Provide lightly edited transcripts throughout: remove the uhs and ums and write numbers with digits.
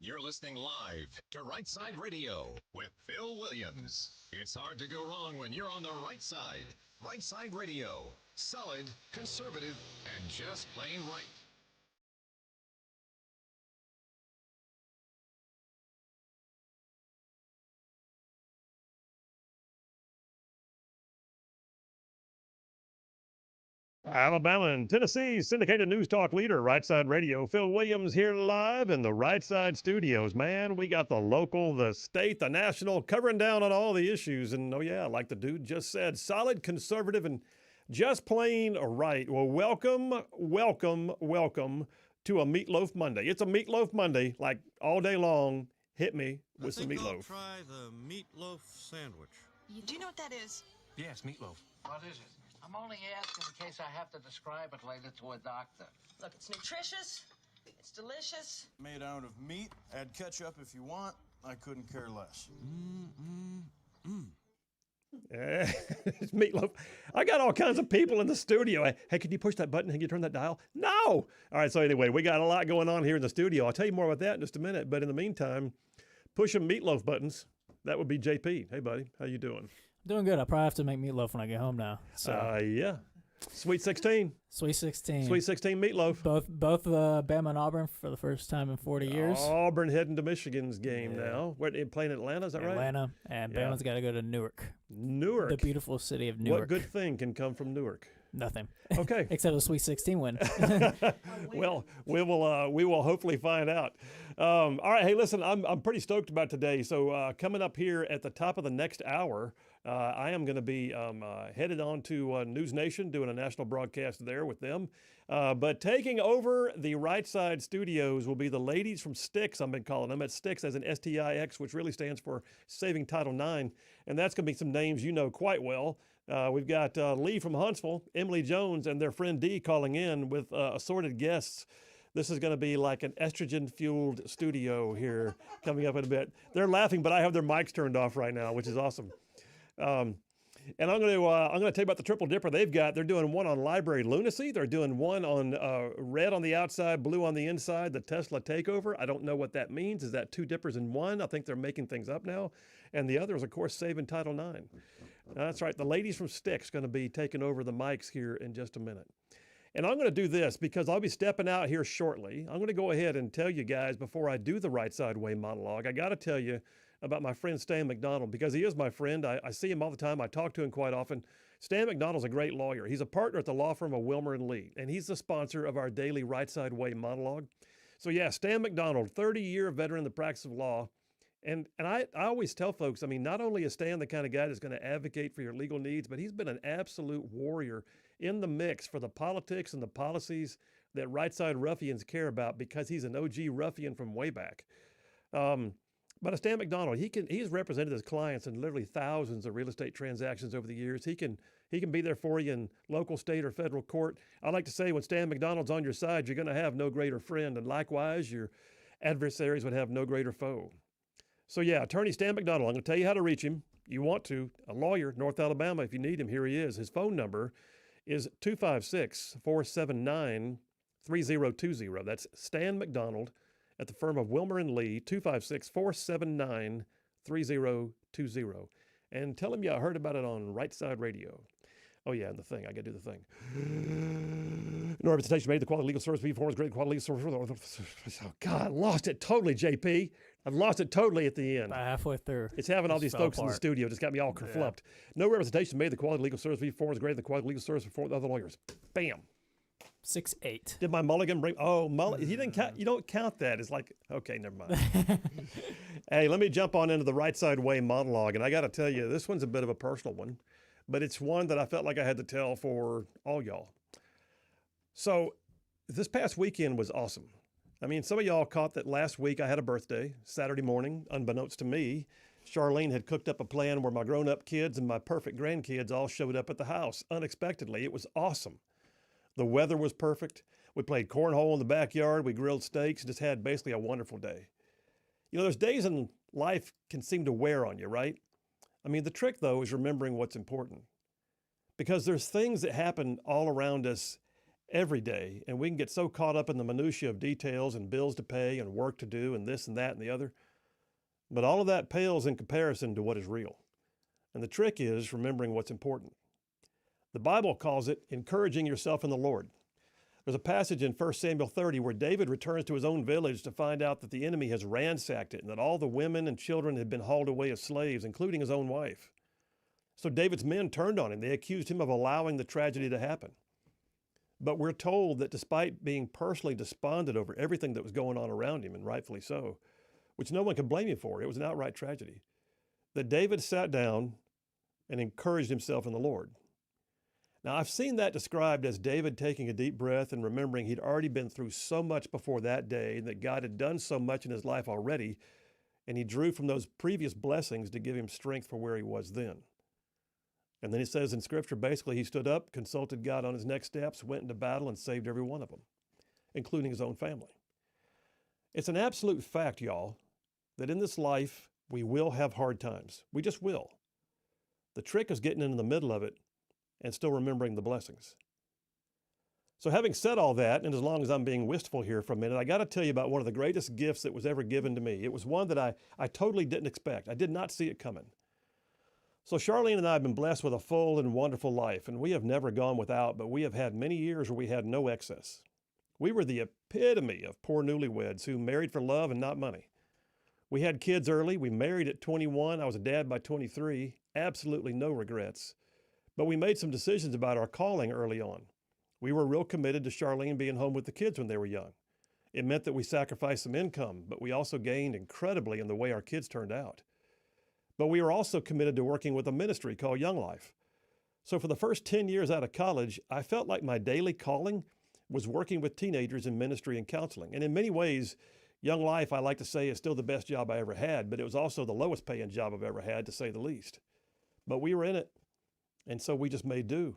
You're listening live to Rightside Radio with Phil Williams. It's hard to go wrong when you're on the right side. Rightside Radio. Solid, conservative, and just plain right. Alabama and Tennessee syndicated news talk leader, Rightside Radio. Phil Williams here live in the Rightside studios. Man, we got the local, the state, the national, covering down on all the issues. And oh yeah, like the dude just said, solid, conservative, and just plain right. Well, welcome to a Meatloaf Monday. It's a Meatloaf Monday, like all day long. Hit me with some meatloaf. I'll try the meatloaf sandwich. Do you know what that is? Yes, meatloaf. What is it? I'm only asking in case I have to describe it later to a doctor. Look, it's nutritious. It's delicious. Made out of meat. Add ketchup if you want. I couldn't care less. It's meatloaf. I got all kinds of people in the studio. Hey, can you push that button? Can you turn that dial? No. All right. So anyway, we got a lot going on here in the studio. I'll tell you more about that in just a minute. But in the meantime, pushing meatloaf buttons. That would be JP. Hey, buddy. How you doing? Doing good. I'll probably have to make meatloaf when I get home now. So yeah. Sweet 16. Sweet 16. Sweet 16 meatloaf. Both Bama and Auburn for the first time in 40 years. Auburn heading to Michigan's game now. What, playing Atlanta, is that right? Atlanta. And Bama's got to go to Newark. Newark. The beautiful city of Newark. What good thing can come from Newark? Nothing. Okay. Except a Sweet 16 win. Well, we will hopefully find out. All right. Hey, listen, I'm pretty stoked about today. So coming up here at the top of the next hour, I am going to be headed on to News Nation, doing a national broadcast there with them. But taking over the Rightside studios will be the ladies from STIX. I've been calling them. It's STIX as in STIX, which really stands for Saving Title IX. And that's going to be some names you know quite well. We've got Lee from Huntsville, Emily Jones, and their friend Dee calling in with assorted guests. This is going to be like an estrogen-fueled studio here coming up in a bit. They're laughing, but I have their mics turned off right now, which is awesome. And I'm going to tell you about the Triple Dipper they've got. They're doing one on library lunacy. They're doing one on red on the outside, blue on the inside, the Tesla takeover. I don't know what that means. Is that two dippers in one? I think they're making things up now. And the other is, of course, saving Title IX. That's right. The ladies from STIX going to be taking over the mics here in just a minute. And I'm going to do this because I'll be stepping out here shortly. I'm going to go ahead and tell you guys before I do the Right Side Way monologue, I got to tell you about my friend Stan McDonald, because he is my friend. I see him all the time. I talk to him quite often. Stan McDonald's a great lawyer. He's a partner at the law firm of Wilmer & Lee, and he's the sponsor of our daily Right Side Way monologue. So yeah, Stan McDonald, 30-year veteran in the practice of law. And I always tell folks, I mean, not only is Stan the kind of guy that's going to advocate for your legal needs, but he's been an absolute warrior in the mix for the politics and the policies that right side ruffians care about, because he's an OG ruffian from way back. But Stan McDonald, he's represented his clients in literally thousands of real estate transactions over the years. He can be there for you in local, state, or federal court. I like to say, when Stan McDonald's on your side, you're going to have no greater friend, and likewise, your adversaries would have no greater foe. So yeah, attorney Stan McDonald, I'm going to tell you how to reach him. You want to, a lawyer, North Alabama, if you need him, here he is. His phone number is 256-479-3020. That's Stan McDonald at the firm of Wilmer & Lee, 256-479-3020. And tell him you heard about it on Right Side Radio. Oh, yeah, and the thing. I got to do the thing. No representation made. The quality legal service performs great quality service. Oh, God, I lost it totally, JP. I've lost it totally at the end. About halfway through. It's having all these folks in the studio just got me all kerfluffed. No representation made. The quality legal service performs greater than the quality legal service performed with other lawyers. Bam. 6-8. Did my mulligan bring? Oh, mulligan. You didn't count. You don't count that. It's like, okay, never mind. Hey, let me jump on into the Right Side Way monologue. And I got to tell you, this one's a bit of a personal one, but it's one that I felt like I had to tell for all y'all. So this past weekend was awesome. I mean, some of y'all caught that last week I had a birthday, Saturday morning, unbeknownst to me. Charlene had cooked up a plan where my grown-up kids and my perfect grandkids all showed up at the house unexpectedly. It was awesome. The weather was perfect. We played cornhole in the backyard. We grilled steaks and just had basically a wonderful day. You know, there's days in life can seem to wear on you, right? I mean, the trick, though, is remembering what's important. Because there's things that happen all around us, every day, and we can get so caught up in the minutiae of details and bills to pay and work to do and this and that and the other. But all of that pales in comparison to what is real. And the trick is remembering what's important. The Bible calls it encouraging yourself in the Lord. There's a passage in 1 Samuel 30 where David returns to his own village to find out that the enemy has ransacked it and that all the women and children had been hauled away as slaves, including his own wife. So David's men turned on him. They accused him of allowing the tragedy to happen. But we're told that despite being personally despondent over everything that was going on around him, and rightfully so, which no one can blame him for, it was an outright tragedy, that David sat down and encouraged himself in the Lord. Now, I've seen that described as David taking a deep breath and remembering he'd already been through so much before that day and that God had done so much in his life already, and he drew from those previous blessings to give him strength for where he was then. And then it says in Scripture, basically, he stood up, consulted God on his next steps, went into battle, and saved every one of them, including his own family. It's an absolute fact, y'all, that in this life, we will have hard times. We just will. The trick is getting in the middle of it and still remembering the blessings. So having said all that, and as long as I'm being wistful here for a minute, I got to tell you about one of the greatest gifts that was ever given to me. It was one that I totally didn't expect. I did not see it coming. So Charlene and I have been blessed with a full and wonderful life, and we have never gone without, but we have had many years where we had no excess. We were the epitome of poor newlyweds who married for love and not money. We had kids early. We married at 21. I was a dad by 23. Absolutely no regrets. But we made some decisions about our calling early on. We were real committed to Charlene being home with the kids when they were young. It meant that we sacrificed some income, but we also gained incredibly in the way our kids turned out. But we were also committed to working with a ministry called Young Life. So for the first 10 years out of college, I felt like my daily calling was working with teenagers in ministry and counseling. And in many ways, Young Life, I like to say, is still the best job I ever had, but it was also the lowest paying job I've ever had, to say the least. But we were in it, and so we just made do.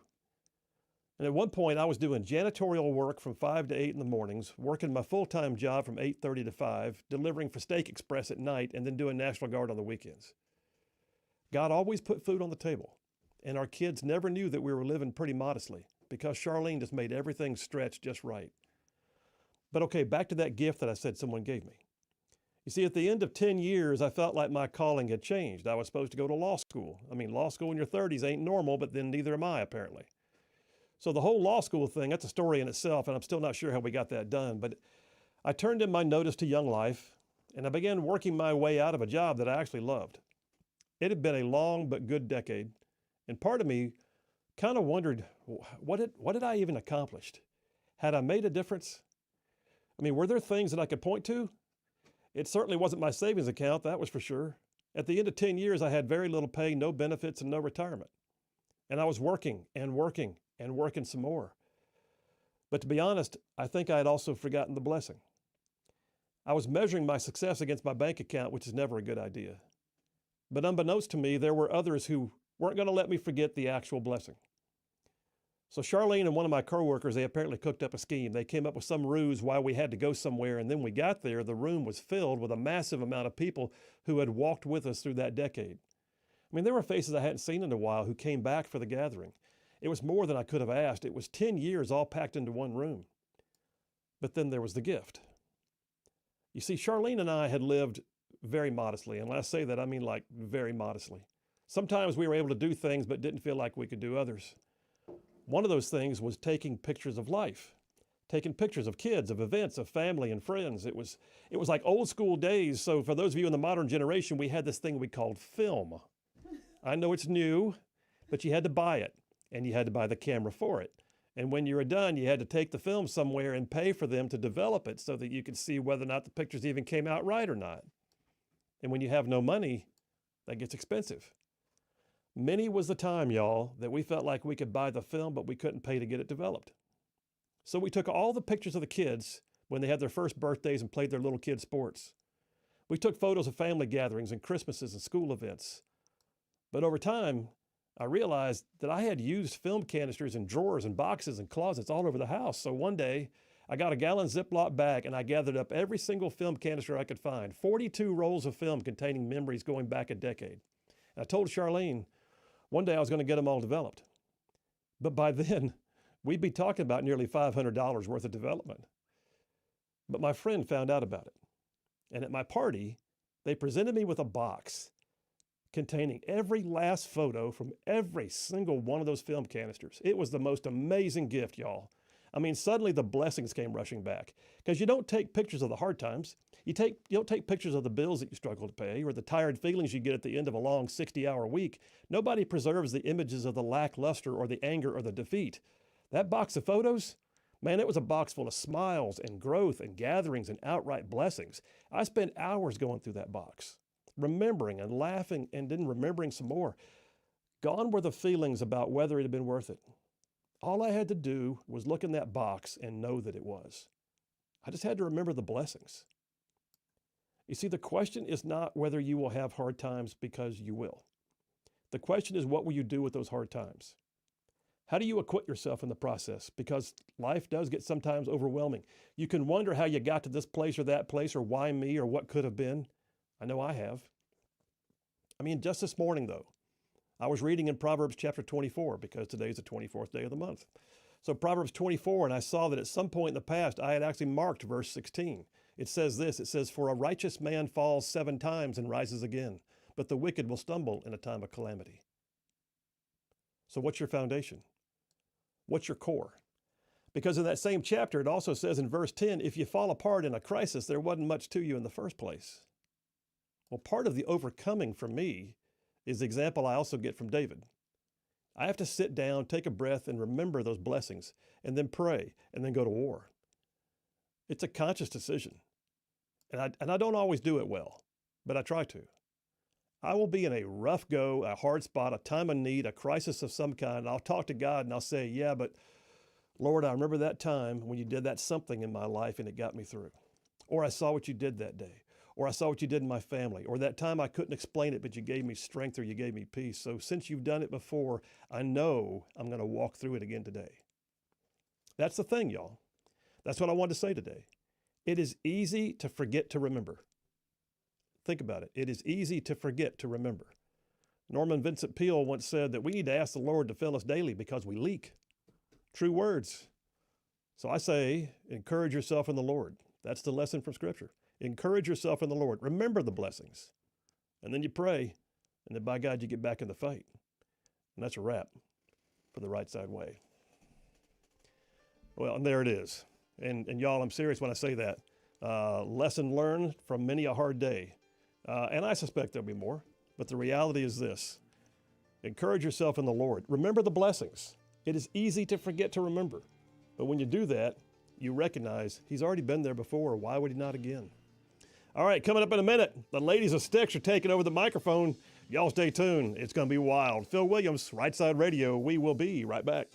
And at one point, I was doing janitorial work from 5 to 8 in the mornings, working my full-time job from 8:30 to 5, delivering for Steak Express at night, and then doing National Guard on the weekends. God always put food on the table, and our kids never knew that we were living pretty modestly because Charlene just made everything stretch just right. But okay, back to that gift that I said someone gave me. You see, at the end of 10 years, I felt like my calling had changed. I was supposed to go to law school. I mean, law school in your 30s ain't normal, but then neither am I, apparently. So the whole law school thing, that's a story in itself, and I'm still not sure how we got that done. But I turned in my notice to Young Life, and I began working my way out of a job that I actually loved. It had been a long but good decade, and part of me kind of wondered, what had I even accomplished? Had I made a difference? I mean, were there things that I could point to? It certainly wasn't my savings account, that was for sure. At the end of 10 years, I had very little pay, no benefits, and no retirement. And I was working and working and working some more. But to be honest, I think I had also forgotten the blessing. I was measuring my success against my bank account, which is never a good idea. But unbeknownst to me, there were others who weren't going to let me forget the actual blessing. So Charlene and one of my coworkers, they apparently cooked up a scheme. They came up with some ruse why we had to go somewhere, and then we got there, the room was filled with a massive amount of people who had walked with us through that decade. I mean, there were faces I hadn't seen in a while who came back for the gathering. It was more than I could have asked. It was 10 years all packed into one room. But then there was the gift. You see, Charlene and I had lived very modestly, and when I say that, I mean like very modestly. Sometimes we were able to do things but didn't feel like we could do others. One of those things was taking pictures of life, taking pictures of kids, of events, of family and friends. It was like old school days. So for those of you in the modern generation, we had this thing we called film. I know it's new, but you had to buy it, and you had to buy the camera for it. And when you were done, you had to take the film somewhere and pay for them to develop it so that you could see whether or not the pictures even came out right or not. And when you have no money, that gets expensive. Many was the time, y'all, that we felt like we could buy the film, but we couldn't pay to get it developed. So we took all the pictures of the kids when they had their first birthdays and played their little kid sports. We took photos of family gatherings and Christmases and school events. But over time, I realized that I had used film canisters in drawers and boxes and closets all over the house. So one day, I got a gallon Ziploc bag and I gathered up every single film canister I could find, 42 rolls of film containing memories going back a decade. And I told Charlene, one day I was going to get them all developed. But by then, we'd be talking about nearly $500 worth of development. But my friend found out about it. And at my party, they presented me with a box containing every last photo from every single one of those film canisters. It was the most amazing gift, y'all. I mean, suddenly the blessings came rushing back, because you don't take pictures of the hard times. You don't take pictures of the bills that you struggle to pay or the tired feelings you get at the end of a long 60-hour week. Nobody preserves the images of the lackluster or the anger or the defeat. That box of photos, man, it was a box full of smiles and growth and gatherings and outright blessings. I spent hours going through that box, remembering and laughing and then remembering some more. Gone were the feelings about whether it had been worth it. All I had to do was look in that box and know that it was. I just had to remember the blessings. You see, the question is not whether you will have hard times, because you will. The question is, what will you do with those hard times? How do you equip yourself in the process? Because life does get sometimes overwhelming. You can wonder how you got to this place or that place, or why me, or what could have been. I know I have. I mean, just this morning, though, I was reading in Proverbs chapter 24, because today's the 24th day of the month. So Proverbs 24, and I saw that at some point in the past, I had actually marked verse 16. It says this, it says, "For a righteous man falls 7 times and rises again, but the wicked will stumble in a time of calamity." So what's your foundation? What's your core? Because in that same chapter, it also says in verse 10, if you fall apart in a crisis, there wasn't much to you in the first place. Well, part of the overcoming for me is the example I also get from David. I have to sit down, take a breath, and remember those blessings, and then pray, and then go to war. It's a conscious decision. And I don't always do it well, but I try to. I will be in a rough go, a hard spot, a time of need, a crisis of some kind, and I'll talk to God and I'll say, yeah, but Lord, I remember that time when you did that something in my life and it got me through. Or I saw what you did that day. Or I saw what you did in my family, or that time I couldn't explain it, but you gave me strength or you gave me peace. So since you've done it before, I know I'm going to walk through it again today. That's the thing, y'all. That's what I wanted to say today. It is easy to forget to remember. Think about it. It is easy to forget to remember. Norman Vincent Peale once said that we need to ask the Lord to fill us daily because we leak. True words. So I say, encourage yourself in the Lord. That's the lesson from Scripture. Encourage yourself in the Lord. Remember the blessings. And then you pray, and then by God, you get back in the fight. And that's a wrap for the Right Side Way. Well, and there it is. And y'all, I'm serious when I say that. Lesson learned from many a hard day. And I suspect there'll be more. But the reality is this. Encourage yourself in the Lord. Remember the blessings. It is easy to forget to remember. But when you do that, you recognize He's already been there before. Why would He not again? All right, coming up in a minute, the ladies of STIX are taking over the microphone. Y'all stay tuned. It's going to be wild. Phil Williams, Right Side Radio. We will be right back.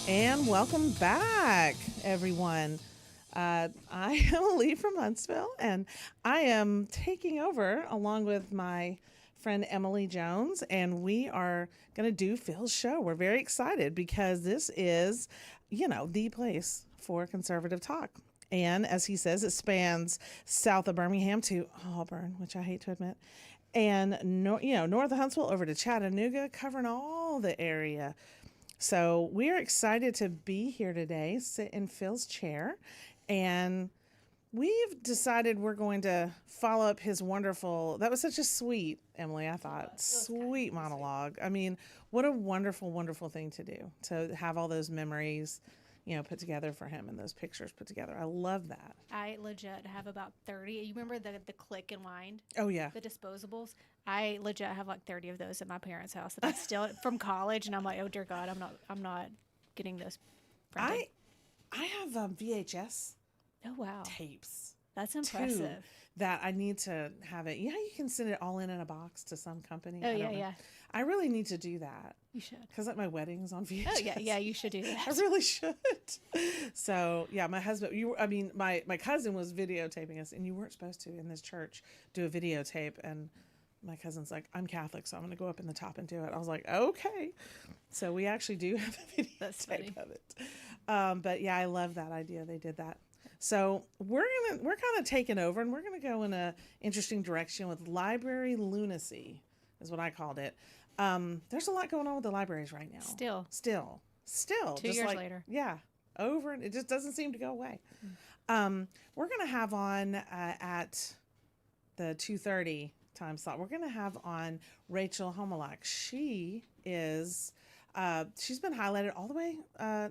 And welcome back, everyone. I am Lee from Huntsville, and I am taking over along with my friend Emily Jones, and we are going to do Phil's show. We're very excited because this is, the place for conservative talk. And as he says, it spans south of Birmingham to Auburn, which I hate to admit, and north of Huntsville over to Chattanooga, covering all the area. So we're excited to be here today, sit in Phil's chair, and we've decided we're going to follow up his wonderful, that was such a sweet, Emily, I thought, sweet monologue. I mean, what a wonderful, wonderful thing to do, to have all those memories, put together for him and those pictures put together. I love that. I legit have about 30. You remember the click and wind? Oh, yeah. The disposables? I legit have like 30 of those at my parents' house that I'm still from college, and I'm like, oh dear God, I'm not getting those printed. I have VHS Oh wow, tapes. that's Too, impressive. that I need to have it. You can send it all in a box to some company. Oh I yeah, don't know. yeah. I really need to do that. You should. Because like my wedding's on VHS. Oh yeah, yeah. You should do that. I really should. So yeah, my husband, my cousin was videotaping us, and you weren't supposed to in this church do a videotape. And my cousin's like, I'm Catholic, so I'm going to go up in the top and do it. I was like, okay. So we actually do have a videotape of it. But yeah, I love that idea. They did that. So we're kind of taking over, and we're gonna go in a interesting direction with library lunacy, is what I called it. There's a lot going on with the libraries right now. Still. 2 years later. Yeah, over, and it just doesn't seem to go away. We're gonna have on at the 2:30 time slot. We're gonna have on Rachel Homelak. She is. She's been highlighted all the way.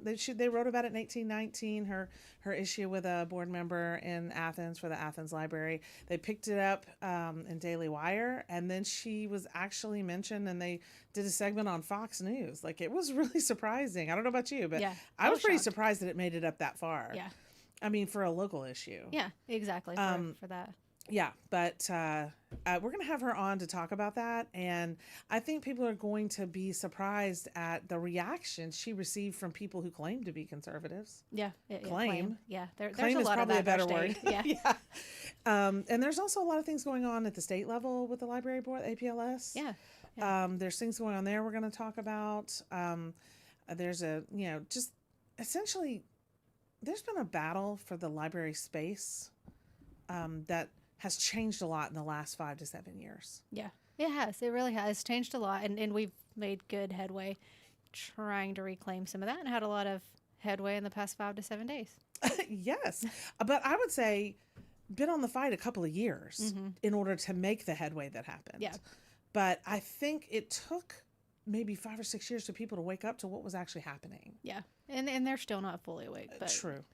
They wrote about it in 1819, her issue with a board member in Athens for the Athens Library. They picked it up in Daily Wire, and then she was actually mentioned, and they did a segment on Fox News. Like, it was really surprising. I don't know about you, but yeah, I was pretty surprised that it made it up that far. Yeah. I mean, for a local issue. Yeah, exactly, for that. Yeah, but we're going to have her on to talk about that. And I think people are going to be surprised at the reaction she received from people who claim to be conservatives. Yeah. Claim. Yeah, there's claim a is lot probably of that a better word. Yeah. Yeah. And there's also a lot of things going on at the state level with the library board, APLS. Yeah. There's things going on there we're going to talk about. There's just essentially, there's been a battle for the library space that has changed a lot in the last 5 to 7 years. Yeah, it has. It really has changed a lot, and we've made good headway trying to reclaim some of that, and had a lot of headway in the past 5 to 7 days. Yes, but I would say been on the fight a couple of years in order to make the headway that happened. Yeah, but I think it took maybe 5 or 6 years for people to wake up to what was actually happening. Yeah, and they're still not fully awake. But True.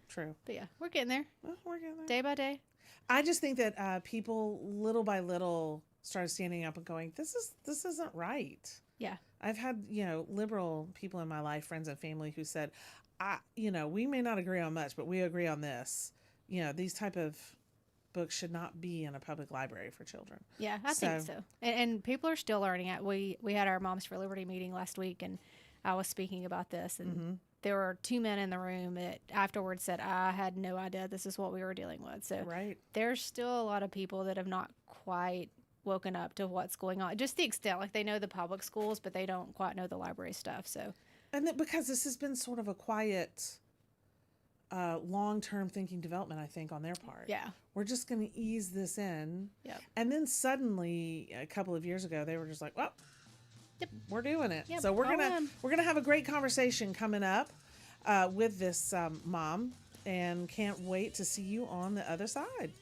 But yeah, we're getting there. Well, we're getting there. Day by day. I just think that people little by little started standing up and going, this isn't right. Yeah. I've had, liberal people in my life, friends and family, who said, we may not agree on much, but we agree on this. These type of books should not be in a public library for children. Yeah, I think so. And people are still learning it. We had our Moms for Liberty meeting last week, and I was speaking about this, and there were 2 men in the room that afterwards said, I had no idea this is what we were dealing with. So there's still a lot of people that have not quite woken up to what's going on. Just the extent, like they know the public schools, but they don't quite know the library stuff. So, and because this has been sort of a quiet, long-term thinking development, I think, on their part. Yeah. We're just going to ease this in. Yep. And then suddenly, a couple of years ago, they were just like, well, yep, we're doing it. Yep, so we're gonna have a great conversation coming up with this mom, and can't wait to see you on the other side.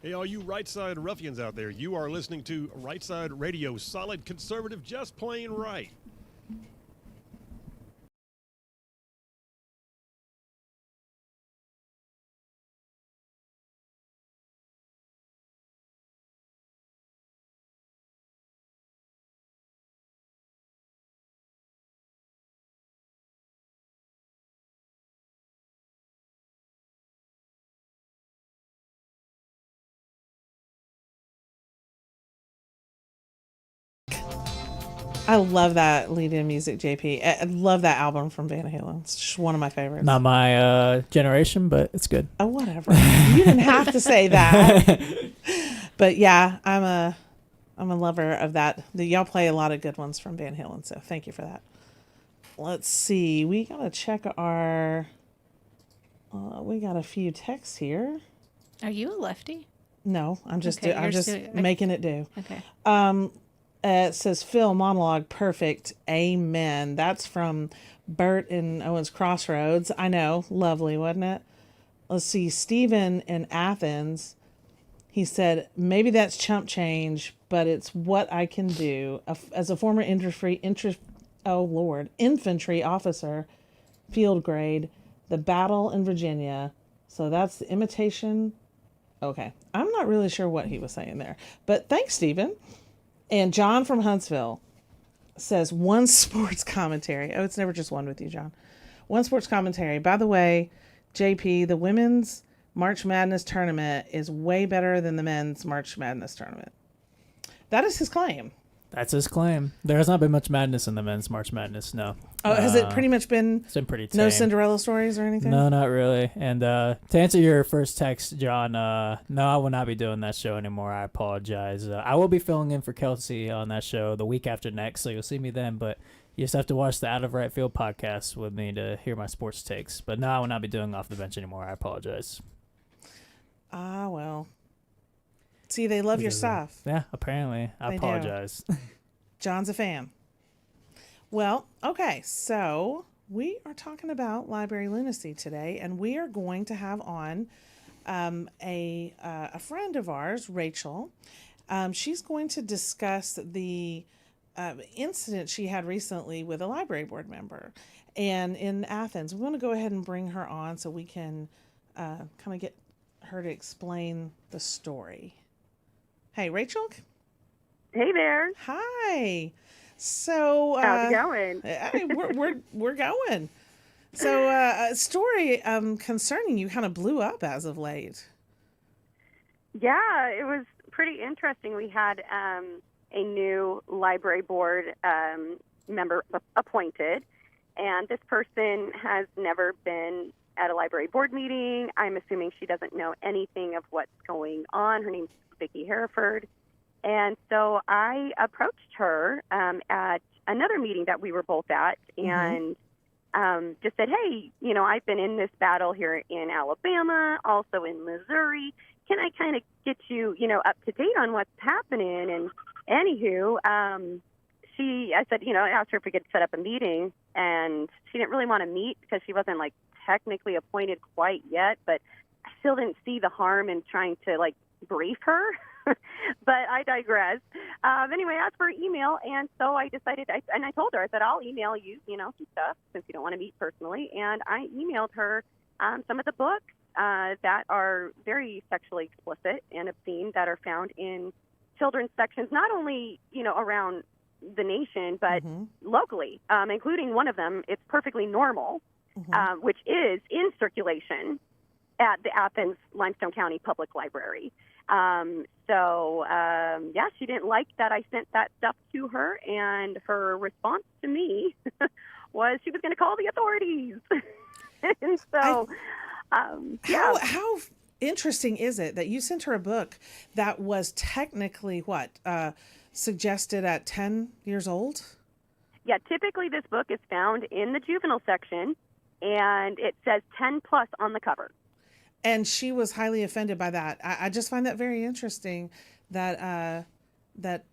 Hey, all you Rightside ruffians out there, you are listening to Rightside Radio, solid conservative, just plain right. I love that lead-in music, JP. I love that album from Van Halen. It's just one of my favorites. Not my generation, but it's good. Oh, whatever. You didn't have to say that. But yeah, I'm a lover of that. Y'all play a lot of good ones from Van Halen, so thank you for that. Let's see. We gotta check our. We got a few texts here. Are you a lefty? No, I'm just Okay, I'm you're just still- making it do. Okay. It says Phil monologue perfect. Amen. That's from Bert in Owens Crossroads. I know, lovely, wasn't it? Let's see. Stephen in Athens. He said maybe that's chump change, but it's what I can do as a former infantry officer, field grade, the battle in Virginia. So that's the imitation. Okay, I'm not really sure what he was saying there, but thanks, Stephen. And John from Huntsville says one sports commentary. Oh, it's never just one with you, John. One sports commentary. By the way, JP, the women's March Madness tournament is way better than the men's March Madness tournament. That is his claim. That's his claim. There has not been much madness in the men's March Madness, no. Oh, has it pretty much been? It's been pretty tame. No Cinderella stories or anything? No, not really. And to answer your first text, John, no, I will not be doing that show anymore. I apologize. I will be filling in for Kelsey on that show the week after next, so you'll see me then. But you just have to watch the Out of Right Field podcast with me to hear my sports takes. But no, I will not be doing Off the Bench anymore. I apologize. Ah, well. See, they love your stuff. Yeah, apparently. I They do. apologize. John's a fan. Well, okay, so we are talking about library lunacy today, and we are going to have on a friend of ours, Rachel. She's going to discuss the incident she had recently with a library board member, and in Athens. We want to go ahead and bring her on so we can kind of get her to explain the story. Hey, Rachel. Hey there. Hi. So How's it going? Hey, we're going. So a story concerning you kind of blew up as of late. Yeah, it was pretty interesting. We had a new library board member appointed, and this person has never been at a library board meeting. I'm assuming she doesn't know anything of what's going on. Her name's Vicki Hereford. And so I approached her at another meeting that we were both at and just said, hey, you know, I've been in this battle here in Alabama, also in Missouri. Can I kind of get you, you know, up to date on what's happening? And anywho, I said, you know, I asked her if we could set up a meeting, and she didn't really want to meet because she wasn't, like, technically appointed quite yet, but I still didn't see the harm in trying to, like, brief her. But I digress. Anyway, I asked for an email, and so I decided, and I told her, I said, I'll email you, you know, some stuff since you don't want to meet personally. And I emailed her some of the books that are very sexually explicit and obscene that are found in children's sections, not only, you know, around the nation, but locally, including one of them, It's Perfectly Normal, which is in circulation at the Athens Limestone County Public Library. Yeah, she didn't like that I sent that stuff to her, and her response to me was she was going to call the authorities. And so, How interesting is it that you sent her a book that was technically suggested at 10 years old? Yeah, typically this book is found in the juvenile section, and it says 10 plus on the cover. And she was highly offended by that. I just find that very interesting that that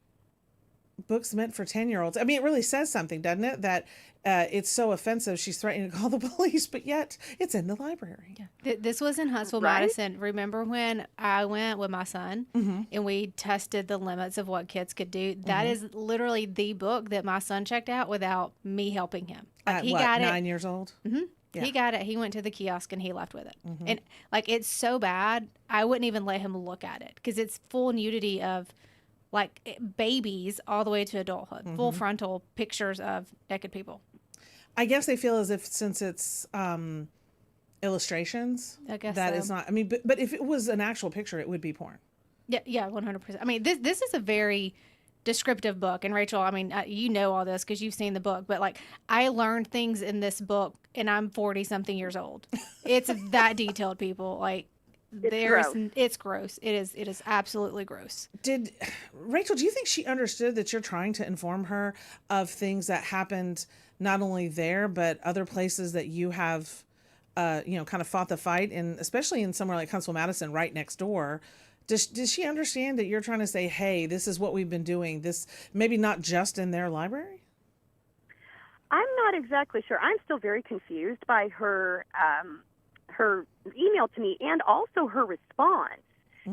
books meant for 10-year-olds. I mean, it really says something, doesn't it? That it's so offensive. She's threatening to call the police, but yet it's in the library. This was in Huntsville, Right? Madison. Remember when I went with my son and we tested the limits of what kids could do? That is literally the book that my son checked out without me helping him. Like, At he what, got it. 9 years old? Yeah. He got it. He went to the kiosk and he left with it. And like, it's so bad, I wouldn't even let him look at it because it's full nudity of like babies all the way to adulthood, full frontal pictures of naked people. I guess they feel as if since it's illustrations, I guess that so. is not. I mean, but if it was an actual picture, it would be porn. Yeah, 100%. I mean, this is a very descriptive book. And Rachel, I mean, you know all this because you've seen the book, but like I learned things in this book and I'm 40 something years old. It's that detailed, people. Like it's gross. It is absolutely gross. Rachel, do you think she understood that you're trying to inform her of things that happened not only there, but other places that you have, kind of fought the fight in, especially in somewhere like Huntsville, Madison, right next door? Does she understand that you're trying to say, hey, this is what we've been doing, this maybe not just in their library? I'm not exactly sure. I'm still very confused by her email to me and also her response.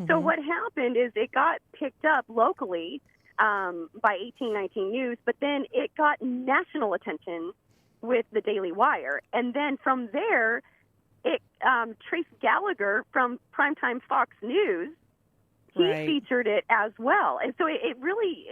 So what happened is it got picked up locally by 1819 News, but then it got national attention with the Daily Wire. And then from there, it Trace Gallagher from Primetime Fox News, he featured it as well. And so it really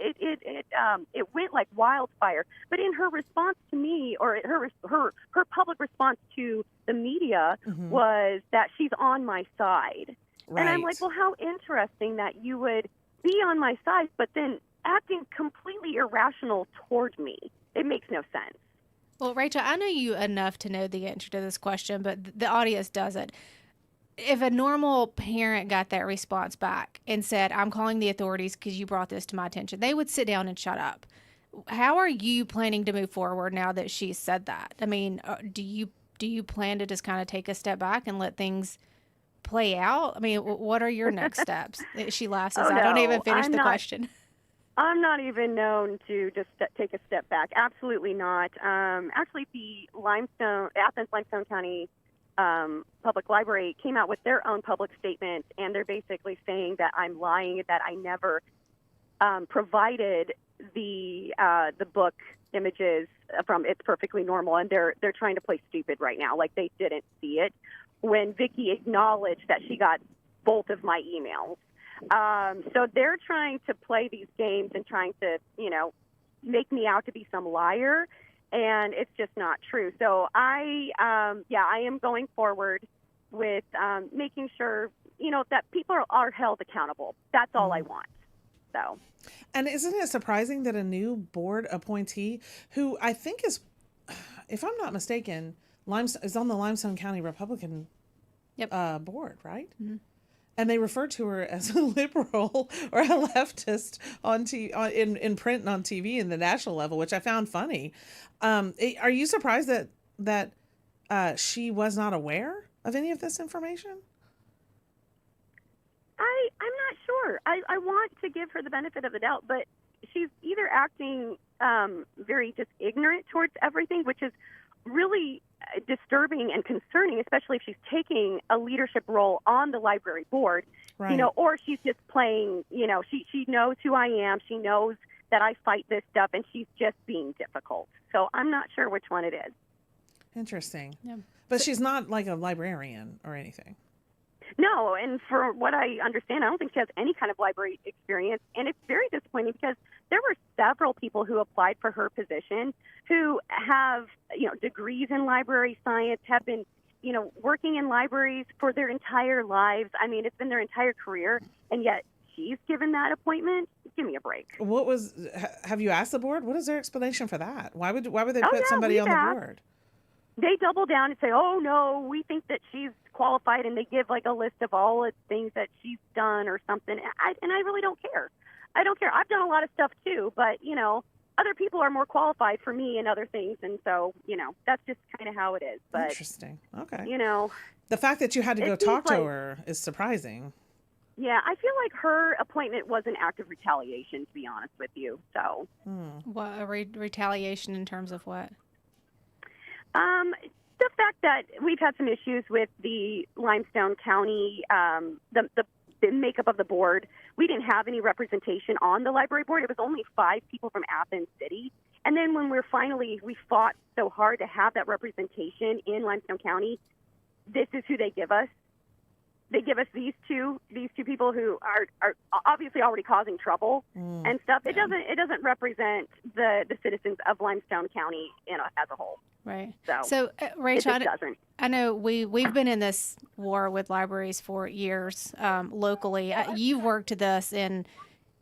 went like wildfire. But in her response to me, or her public response to the media was that she's on my side. Right. And I'm like, well, how interesting that you would be on my side, but then acting completely irrational toward me. It makes no sense. Well, Rachel, I know you enough to know the answer to this question, but the audience doesn't. If a normal parent got that response back and said, I'm calling the authorities because you brought this to my attention, they would sit down and shut up. How are you planning to move forward now that she said that? I mean, do you plan to just kind of take a step back and let things play out? I mean, what are your next steps? She laughs as I don't even finish the question. I'm not even known to just take a step back. Absolutely not. Actually, the Athens Limestone County Public Library came out with their own public statement, and they're basically saying that I'm lying, that I never provided the book images from It's Perfectly Normal, and they're trying to play stupid right now, like they didn't see it when Vicki acknowledged that she got both of my emails. So they're trying to play these games and trying to, make me out to be some liar, and it's just not true. So I am going forward with making sure, that people are held accountable. That's all I want. So. And isn't it surprising that a new board appointee, who I think is, if I'm not mistaken, is on the Limestone County Republican board, right? Mm-hmm. And they refer to her as a liberal or a leftist in print and on TV in the national level, which I found funny. Are you surprised that she was not aware of any of this information? I'm not sure. I want to give her the benefit of the doubt, but she's either acting very just ignorant towards everything, which is really disturbing and concerning, especially if she's taking a leadership role on the library board, right. Or she's just playing, she knows who I am. She knows that I fight this stuff, and she's just being difficult. So I'm not sure which one it is. Interesting. Yeah. But she's not like a librarian or anything. No, and for what I understand, I don't think she has any kind of library experience, and it's very disappointing because there were several people who applied for her position who have, degrees in library science, have been, working in libraries for their entire lives. I mean, it's been their entire career, and yet she's given that appointment. Give me a break. Have you asked the board? What is their explanation for that? Why would they put somebody on the board? They double down and say, oh, no, we think that she's qualified, and they give like a list of all the things that she's done or something. And I really don't care. I don't care. I've done a lot of stuff too, but, other people are more qualified for me and other things. And so, that's just kind of how it is. But, interesting. Okay. The fact that you had to go talk to her is surprising. Yeah, I feel like her appointment was an act of retaliation, to be honest with you. So, What retaliation in terms of what? The fact that we've had some issues with the Limestone County, the makeup of the board. We didn't have any representation on the library board. It was only 5 people from Athens City. And then when we fought so hard to have that representation in Limestone County, this is who they give us. They give us these two people who are obviously already causing trouble and stuff. It doesn't represent the citizens of Limestone County as a whole. Right. So Rachel, it just doesn't. I know we've been in this war with libraries for years locally. You've worked this in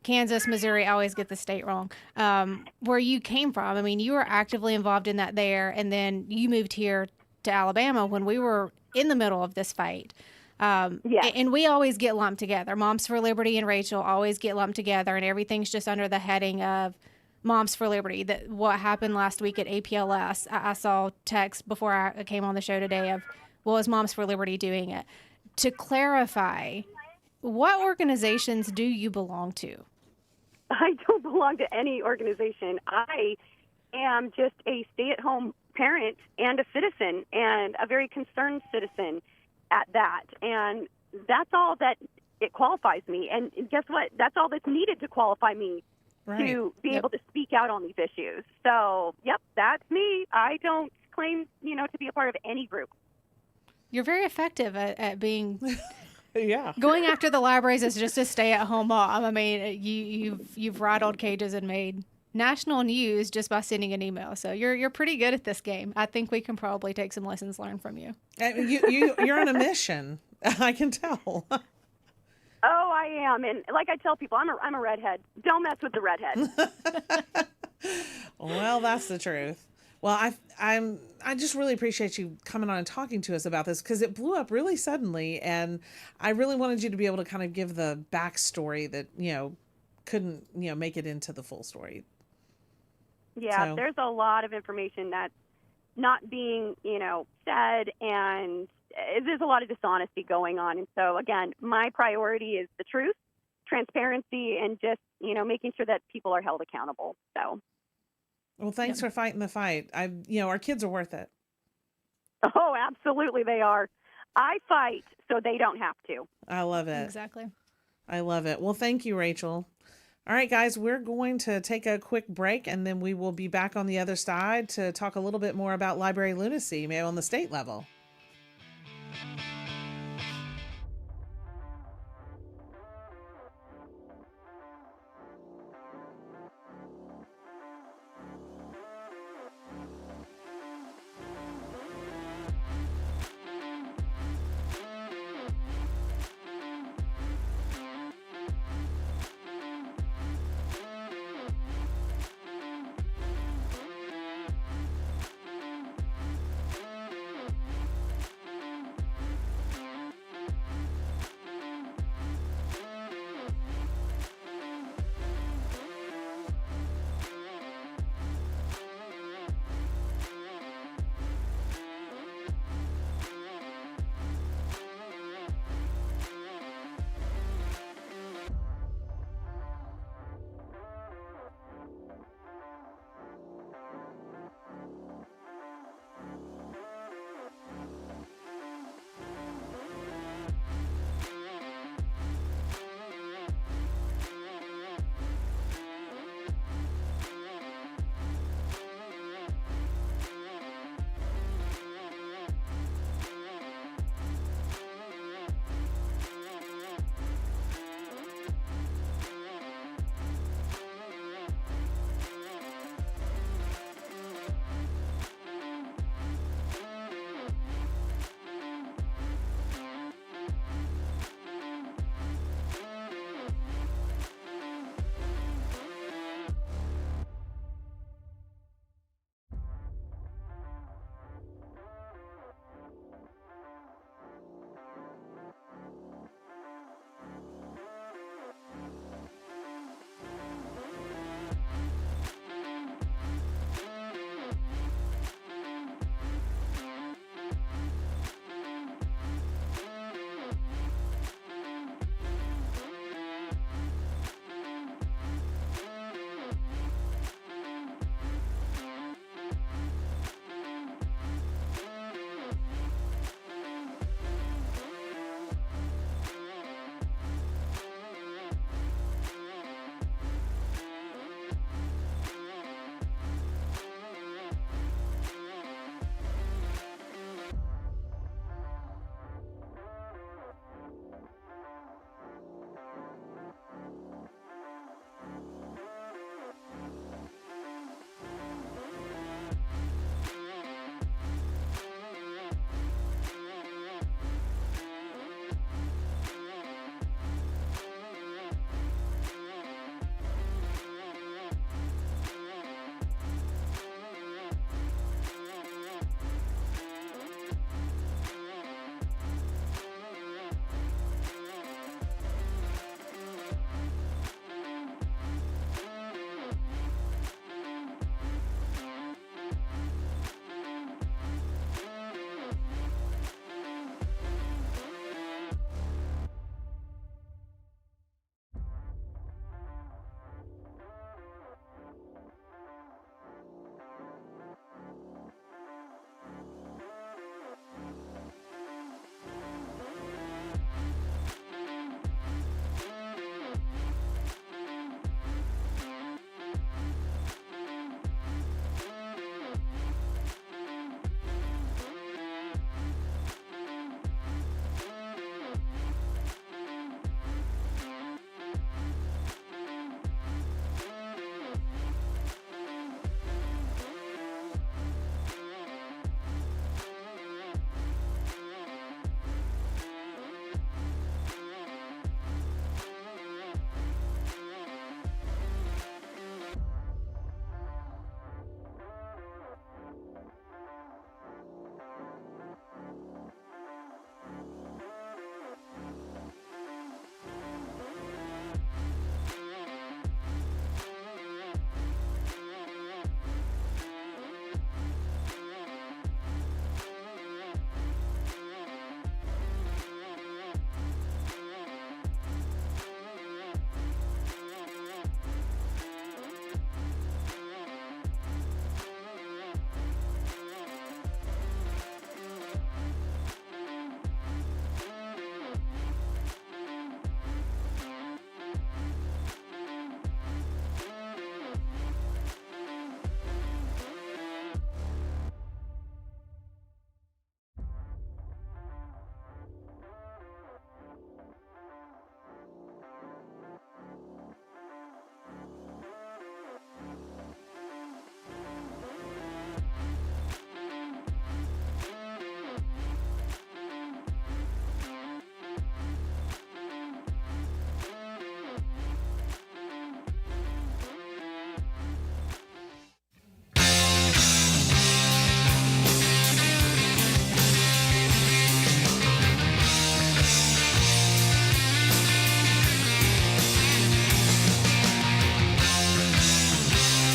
Kansas, Missouri. I always get the state wrong. Where you came from. I mean, you were actively involved in that there, and then you moved here to Alabama when we were in the middle of this fight. And we always get lumped together. Moms for Liberty and Rachel always get lumped together, and everything's just under the heading of Moms for Liberty. That what happened last week at APLS. I saw text before I came on the show today of, well, is Moms for Liberty doing it? To clarify, what organizations do you belong to? I don't belong to any organization. I am just a stay-at-home parent and a citizen, and a very concerned citizen at that. And that's all that it qualifies me. And guess what? That's all that's needed to qualify me to be able to speak out on these issues. So, that's me. I don't claim, to be a part of any group. You're very effective at being Yeah. going after the libraries as just a stay-at-home mom. I mean, you've rattled cages and made national news just by sending an email. So you're pretty good at this game. I think we can probably take some lessons learned from you. You're on a mission. I can tell. Oh, I am. And like I tell people, I'm a redhead. Don't mess with the redhead. Well, that's the truth. Well, I just really appreciate you coming on and talking to us about this, because it blew up really suddenly, and I really wanted you to be able to kind of give the backstory that couldn't make it into the full story. Yeah, there's a lot of information that's not being said, and there's a lot of dishonesty going on. And so again, my priority is the truth, transparency, and just making sure that people are held accountable. So. Well, thanks for fighting the fight. Our kids are worth it. Oh, absolutely they are. I fight so they don't have to. I love it. Exactly. I love it. Well, thank you, Rachel. All right, guys, we're going to take a quick break, and then we will be back on the other side to talk a little bit more about library lunacy, maybe on the state level.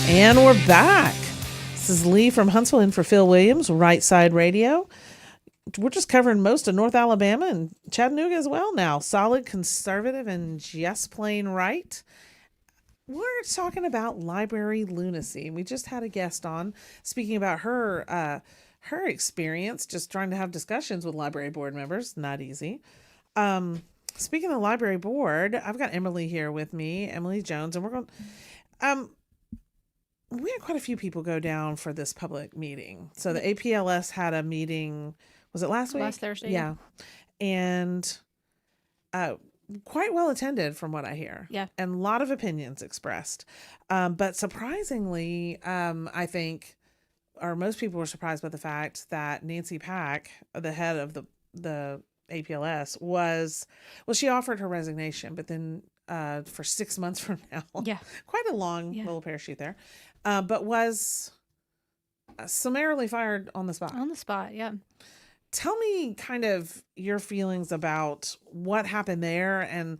And we're back. This is Lee from Huntsville in for Phil Williams, Rightside Radio. We're just covering most of North Alabama and Chattanooga as well now. Solid, conservative, and just plain right. We're talking about library lunacy. We just had a guest on speaking about her experience just trying to have discussions with library board members. Not easy. Speaking of library board, I've got Emily here with me, Emily Jones, and we're going. We had quite a few people go down for this public meeting. So the APLS had a meeting. Was it last week? Last Thursday. Yeah, and quite well attended from what I hear. Yeah, and a lot of opinions expressed. But surprisingly, I think, or most people were surprised by the fact that Nancy Pack, the head of the APLS, she offered her resignation, but then for 6 months from now, quite a long little parachute there, but was summarily fired on the spot. On the spot, yeah. Tell me kind of your feelings about what happened there and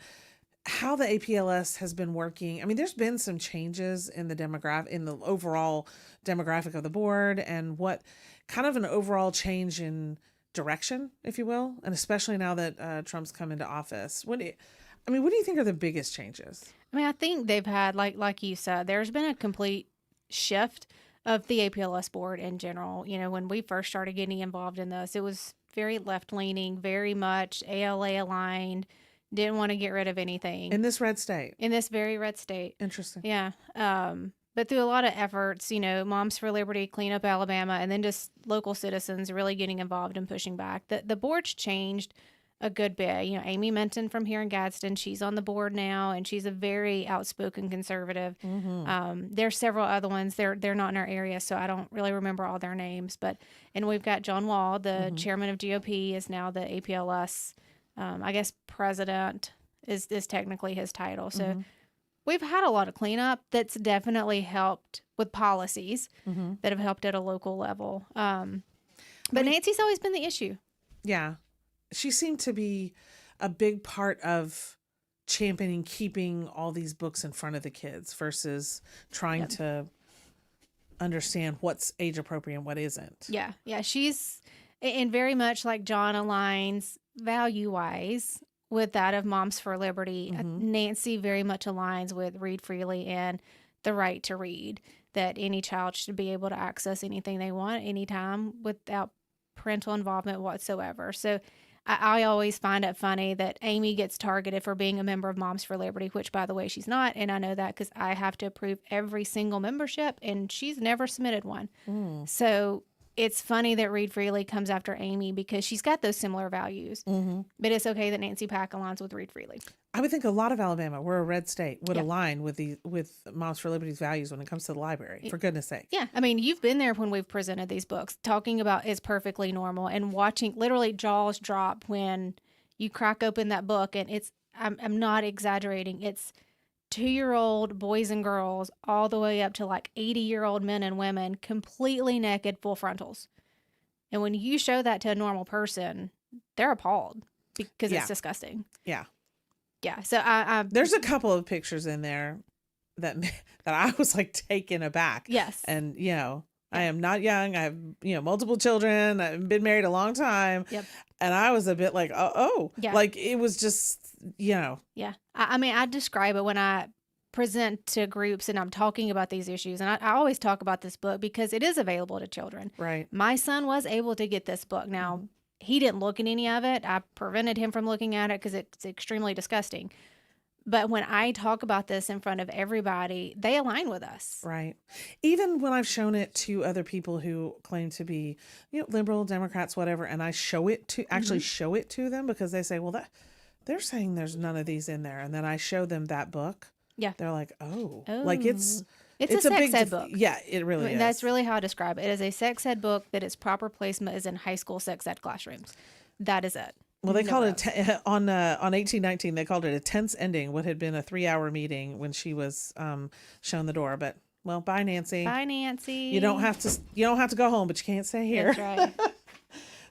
how the APLS has been working. I mean, there's been some changes in the overall demographic of the board, and what kind of an overall change in direction, if you will, and especially now that Trump's come into office. What do you think are the biggest changes? I mean, I think they've had, like you said, there's been a complete shift of the APLS board in general. You know, when we first started getting involved in this, it was very left-leaning, very much ALA aligned, didn't want to get rid of anything. In this red state? In this very red state. Interesting. Yeah. But through a lot of efforts, you know, Moms for Liberty, Clean Up Alabama, and then just local citizens really getting involved and pushing back, the board's changed a good bit. You know, Amy Menton from here in Gadsden, she's on the board now, and she's a very outspoken conservative. Mm-hmm. There's several other ones. They're not in our area, so I don't really remember all their names. And we've got John Wall, the chairman of GOP, is now the APLS, I guess president is technically his title. So we've had a lot of cleanup that's definitely helped with policies that have helped at a local level. But Nancy's always been the issue. Yeah. She seemed to be a big part of championing keeping all these books in front of the kids versus trying to understand what's age appropriate and what isn't. Yeah. Yeah. She's, and very much like John, aligns value-wise with that of Moms for Liberty. Nancy very much aligns with read freely and the right to read, that any child should be able to access anything they want anytime without parental involvement whatsoever. So I always find it funny that Amy gets targeted for being a member of Moms for Liberty, which, by the way, she's not. And I know that because I have to approve every single membership, and she's never submitted one. So it's funny that Read Freely comes after Amy because she's got those similar values. But it's okay that Nancy Pack aligns with Read Freely. I would think a lot of Alabama, we're a red state, would align with Moms for Liberty's values when it comes to the library, for goodness sake. Yeah. I mean, you've been there when we've presented these books, talking about it's perfectly normal and watching literally jaws drop when you crack open that book. And I'm not exaggerating. It's 2-year-old boys and girls all the way up to like 80-year-old men and women, completely naked, full frontals. And when you show that to a normal person, they're appalled because it's disgusting. Yeah. Yeah. So there's a couple of pictures in there that I was like taken aback. Yes. And, you know, I am not young. I have, you know, multiple children. I've been married a long time. Yep. And I was a bit like, like it was just, you know. Yeah. I mean, I describe it when I present to groups and I'm talking about these issues. And I always talk about this book because it is available to children. Right. My son was able to get this book. Now, he didn't look at any of it. I prevented him from looking at it because it's extremely disgusting. But when I talk about this in front of everybody, they align with us. Right. Even when I've shown it to other people who claim to be, you know, liberal, Democrats, whatever, and I show it to them because they say, well, they're saying there's none of these in there. And then I show them that book. Yeah. They're like, like it's a sex ed book. Yeah, it really is. That's really how I describe it. It is a sex ed book that its proper placement is in high school sex ed classrooms. That is it. Well, they called it on 1819. They called it a tense ending. What had been a 3-hour meeting when she was shown the door. But well, bye, Nancy. Bye, Nancy. You don't have to go home, but you can't stay here. That's right.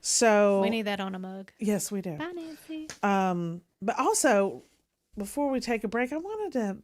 So we need that on a mug. Yes, we do. Bye, Nancy. But also, before we take a break, I wanted to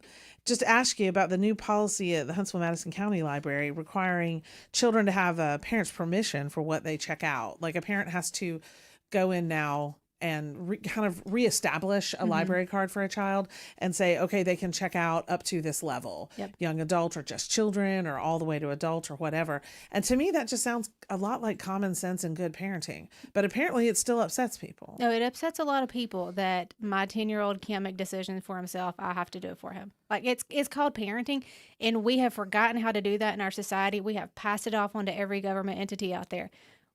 just ask you about the new policy at the Huntsville-Madison County Library requiring children to have a parent's permission for what they check out. Like a parent has to go in now and kind of reestablish a library card for a child and say, okay, they can check out up to this level, young adult or just children or all the way to adult or whatever. And to me, that just sounds a lot like common sense and good parenting. But apparently it still upsets people. No, it upsets a lot of people that my 10-year-old can't make decisions for himself. I have to do it for him. Like it's called parenting, and we have forgotten how to do that in our society. We have passed it off onto every government entity out there.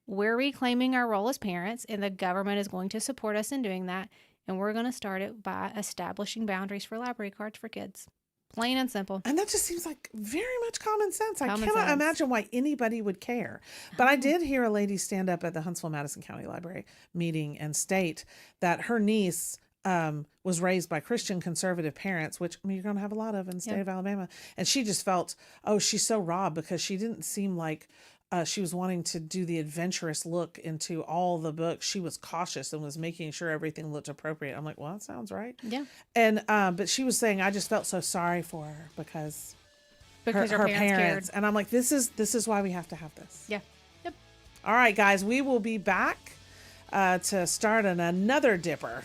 We're reclaiming our role as parents, and the government is going to support us in doing that. And we're going to start it by establishing boundaries for library cards for kids. Plain and simple. And that just seems like very much common sense. I cannot imagine why anybody would care. But I did hear a lady stand up at the Huntsville-Madison County Library meeting and state that her niece was raised by Christian conservative parents, which you're going to have a lot of in the state of Alabama. And she just felt, oh, she's so robbed because she didn't seem like she was wanting to do the adventurous look into all the books. She was cautious and was making sure everything looked appropriate. I'm like, well, that sounds right. Yeah. And but she was saying, I just felt so sorry for her because her parents. And I'm like, this is why we have to have this. Yeah. Yep. All right, guys, we will be back to start another dipper.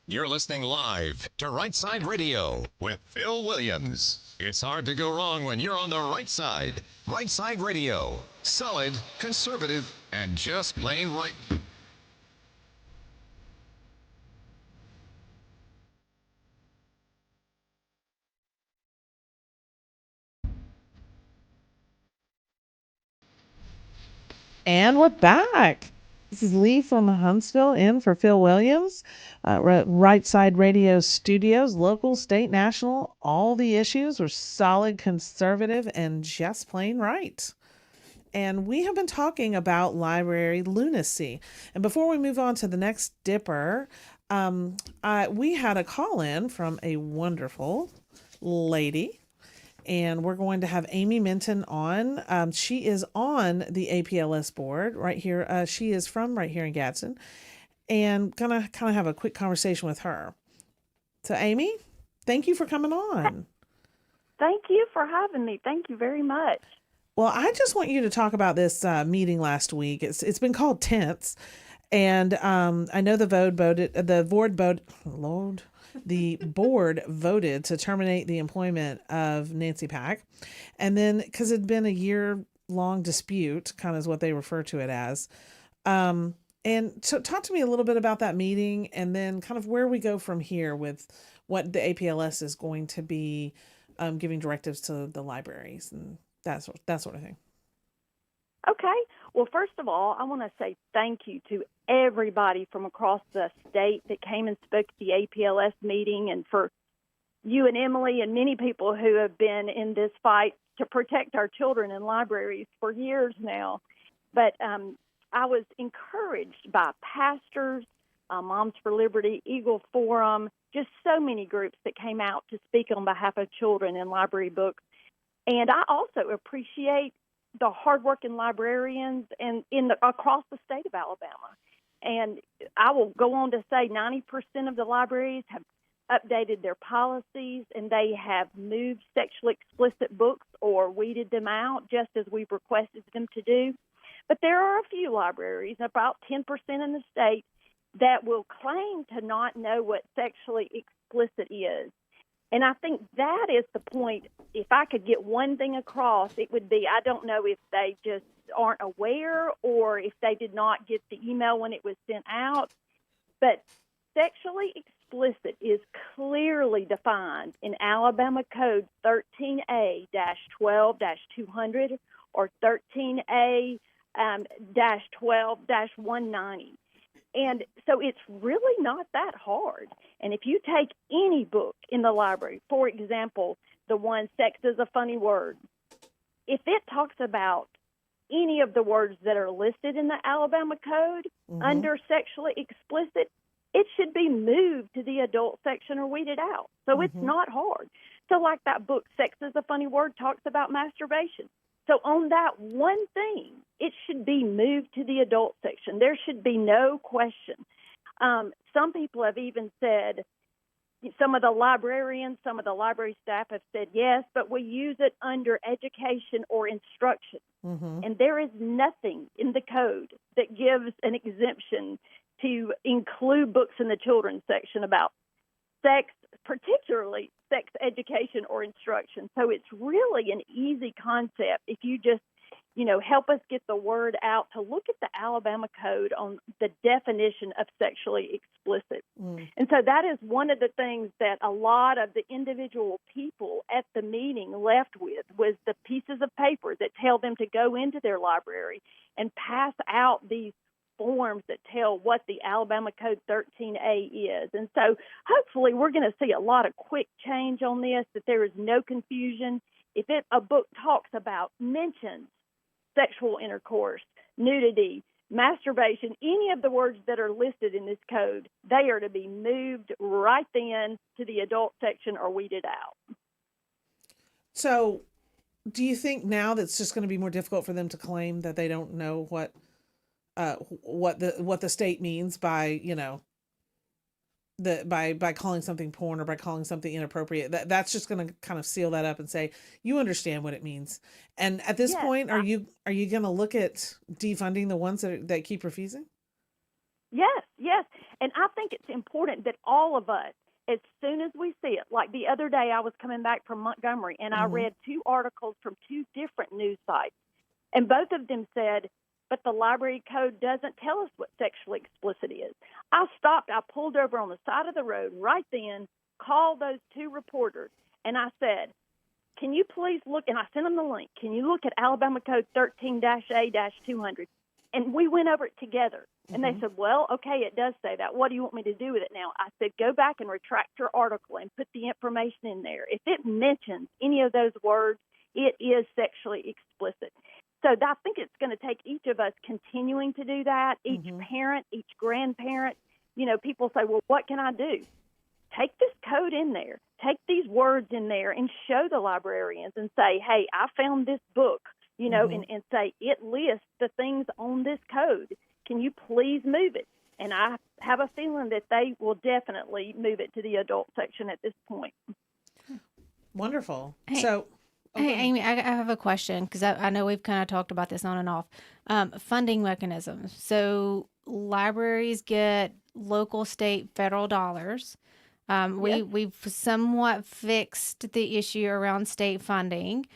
You're listening live to Rightside Radio with Phil Williams. It's hard to go wrong when you're on the right side. Rightside Radio. Solid, conservative, and just plain right. And we're back. This is Lee from Huntsville in for Phil Williams. Right Side Radio Studios, local, state, national, all the issues are solid, conservative, and just plain right. And we have been talking about library lunacy. And before we move on to the next dipper, we had a call in from a wonderful lady. And we're going to have Amy Minton on. She is on the APLS board right here. She is from right here in Gadsden, and gonna kind of have a quick conversation with her. So, Amy, thank you for coming on. Thank you for having me. Thank you very much. Well, I just want you to talk about this meeting last week. It's been called Tense, and I know the board voted to terminate the employment of Nancy Pack. And then, because it'd been a year-long dispute, kind of is what they refer to it as. And so talk to me a little bit about that meeting and then kind of where we go from here with what the APLS is going to be giving directives to the libraries and that sort of thing. Okay. Well, first of all, I want to say thank you to everybody from across the state that came and spoke at the APLS meeting, and for you and Emily and many people who have been in this fight to protect our children in libraries for years now. But I was encouraged by pastors, Moms for Liberty, Eagle Forum, just so many groups that came out to speak on behalf of children in library books. And I also appreciate the hardworking librarians and across the state of Alabama. And I will go on to say 90% of the libraries have updated their policies, and they have moved sexually explicit books or weeded them out, just as we've requested them to do. But there are a few libraries, about 10% in the state, that will claim to not know what sexually explicit is. And I think that is the point. If I could get one thing across, it would be, I don't know if they just aren't aware or if they did not get the email when it was sent out, but sexually explicit is clearly defined in Alabama Code 13A-12-200 or 13A-12-190. And so it's really not that hard. And if you take any book in the library, for example, the one Sex is a Funny Word, if it talks about any of the words that are listed in the Alabama Code under sexually explicit, it should be moved to the adult section or weeded out. So it's not hard. So like that book, Sex is a Funny Word, talks about masturbation. So on that one thing, it should be moved to the adult section. There should be no question. Some people have even said, some of the librarians, some of the library staff have said, yes, but we use it under education or instruction. And there is nothing in the code that gives an exemption to include books in the children's section about sex, particularly sex education or instruction. So it's really an easy concept if you just, help us get the word out to look at the Alabama Code on the definition of sexually explicit. And so that is one of the things that a lot of the individual people at the meeting left with was the pieces of paper that tell them to go into their library and pass out these forms that tell what the Alabama Code 13A is. And so hopefully we're going to see a lot of quick change on this, that there is no confusion. If a book talks about, mentions sexual intercourse, nudity, masturbation, any of the words that are listed in this code, they are to be moved right then to the adult section or weeded out. So do you think now that's just going to be more difficult for them to claim that they don't know what the state means by, by calling something porn or by calling something inappropriate? That's just going to kind of seal that up and say, you understand what it means. And at this point, are you going to look at defunding the ones that keep refusing? Yes. And I think it's important that all of us, as soon as we see it, like the other day I was coming back from Montgomery and I read 2 articles from 2 different news sites, and both of them said, but the library code doesn't tell us what sexually explicit is. I stopped, I pulled over on the side of the road right then, called those 2 reporters, and I said, can you please look, and I sent them the link, can you look at Alabama Code 13-A-200? And we went over it together. And they said, well, okay, it does say that. What do you want me to do with it now? I said, go back and retract your article and put the information in there. If it mentions any of those words, it is sexually explicit. So I think it's going to take each of us continuing to do that, each parent, each grandparent. You know, people say, well, what can I do? Take this code in there. Take these words in there and show the librarians and say, hey, I found this book, you know, and say it lists the things on this code. Can you please move it? And I have a feeling that they will definitely move it to the adult section at this point. Wonderful. Hey, So, hey, Amy, I have a question because I know we've kind of talked about this on and off. Funding mechanisms. So libraries get local, state, federal dollars. We've somewhat fixed the issue around state funding.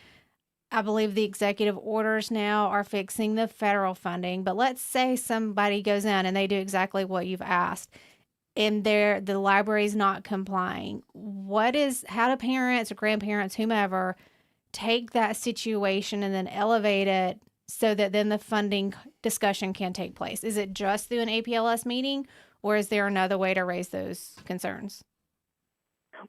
I believe the executive orders now are fixing the federal funding, but let's say somebody goes in and they do exactly what you've asked and the library's not complying. How do parents or grandparents, whomever, take that situation and then elevate it so that then the funding discussion can take place? Is it just through an APLS meeting, or is there another way to raise those concerns?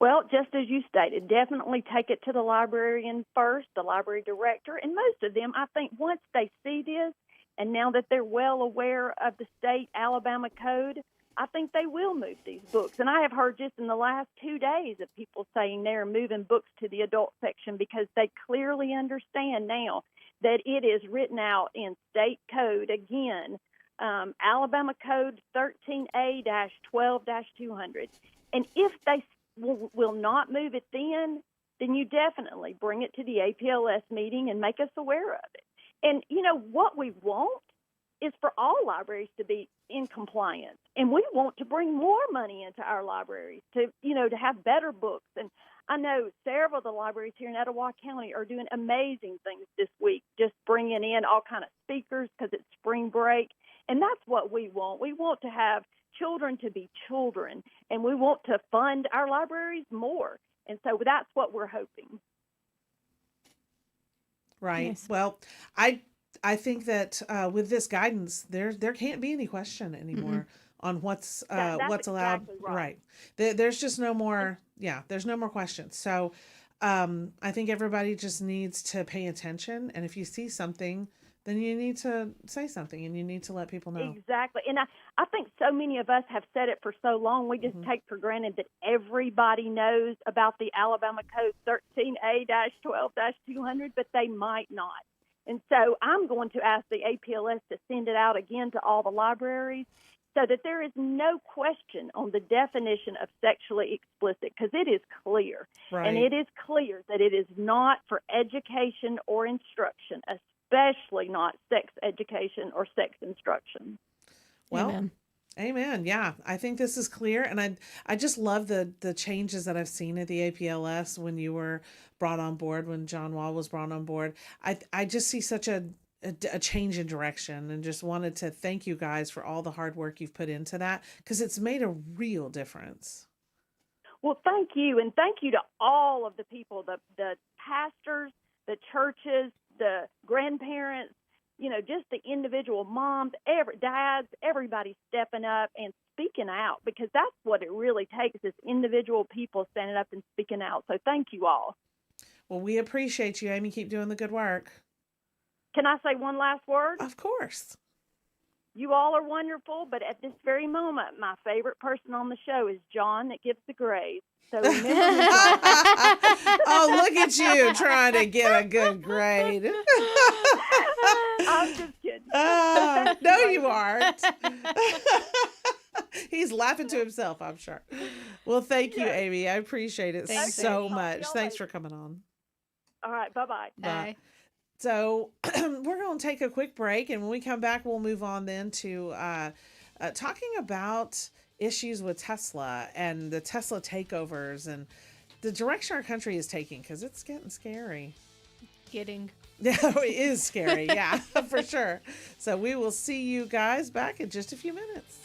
Well, just as you stated, definitely take it to the librarian first, the library director, and most of them, I think, once they see this, and now that they're well aware of the state Alabama code, I think they will move these books. And I have heard just in the last 2 days of people saying they're moving books to the adult section because they clearly understand now that it is written out in state code again, Alabama Code 13A-12-200. And if they will not move it then you definitely bring it to the APLS meeting and make us aware of it. And, you know, what we want is for all libraries to be in compliance. And we want to bring more money into our libraries to, you know, to have better books. And I know several of the libraries here in Etowah County are doing amazing things this week, just bringing in all kind of speakers because it's spring break. And that's what we want. We want to have children to be children, and we want to fund our libraries more. And so that's what we're hoping. right. Yes. Well, I think that with this guidance, there can't be any question anymore on what's That's allowed. exactly right. There's just no more. Yeah, there's no more questions. So I think everybody just needs to pay attention, and if you see something, then you need to say something and you need to let people know. Exactly. And I think so many of us have said it for so long, we just take for granted that everybody knows about the Alabama Code 13A-12-200, but they might not. And so I'm going to ask the APLS to send it out again to all the libraries so that there is no question on the definition of sexually explicit, because it is clear. Right. And it is clear that it is not for education or instruction, especially not sex education or sex instruction. Well, amen. Yeah, I think this is clear, and I just love the changes that I've seen at the APLS when you were brought on board, when John Wall was brought on board. I just see such a change in direction, and just wanted to thank you guys for all the hard work you've put into that, because it's made a real difference. Well, thank you, and thank you to all of the people, the pastors, the churches, the grandparents, you know, just the individual moms, dads, everybody stepping up and speaking out, because that's what it really takes, is individual people standing up and speaking out. So thank you all. Well, we appreciate you, Amy. Keep doing the good work. Can I say one last word? Of course. You all are wonderful, but at this very moment, my favorite person on the show is John that gives the grade. So remember me, John. Oh, look at you trying to get a good grade. I'm just kidding. No, you aren't. He's laughing to himself, I'm sure. Well, thank you, Amy. I appreciate it Thanks, so Amy. much. Y'all Thanks later. for coming on. All right, bye-bye. Bye. So we're going to take a quick break, and when we come back, we'll move on then to talking about issues with Tesla and the Tesla takeovers and the direction our country is taking, because it's getting scary. Getting. Yeah, it is scary. Yeah, for sure. So we will see you guys back in just a few minutes.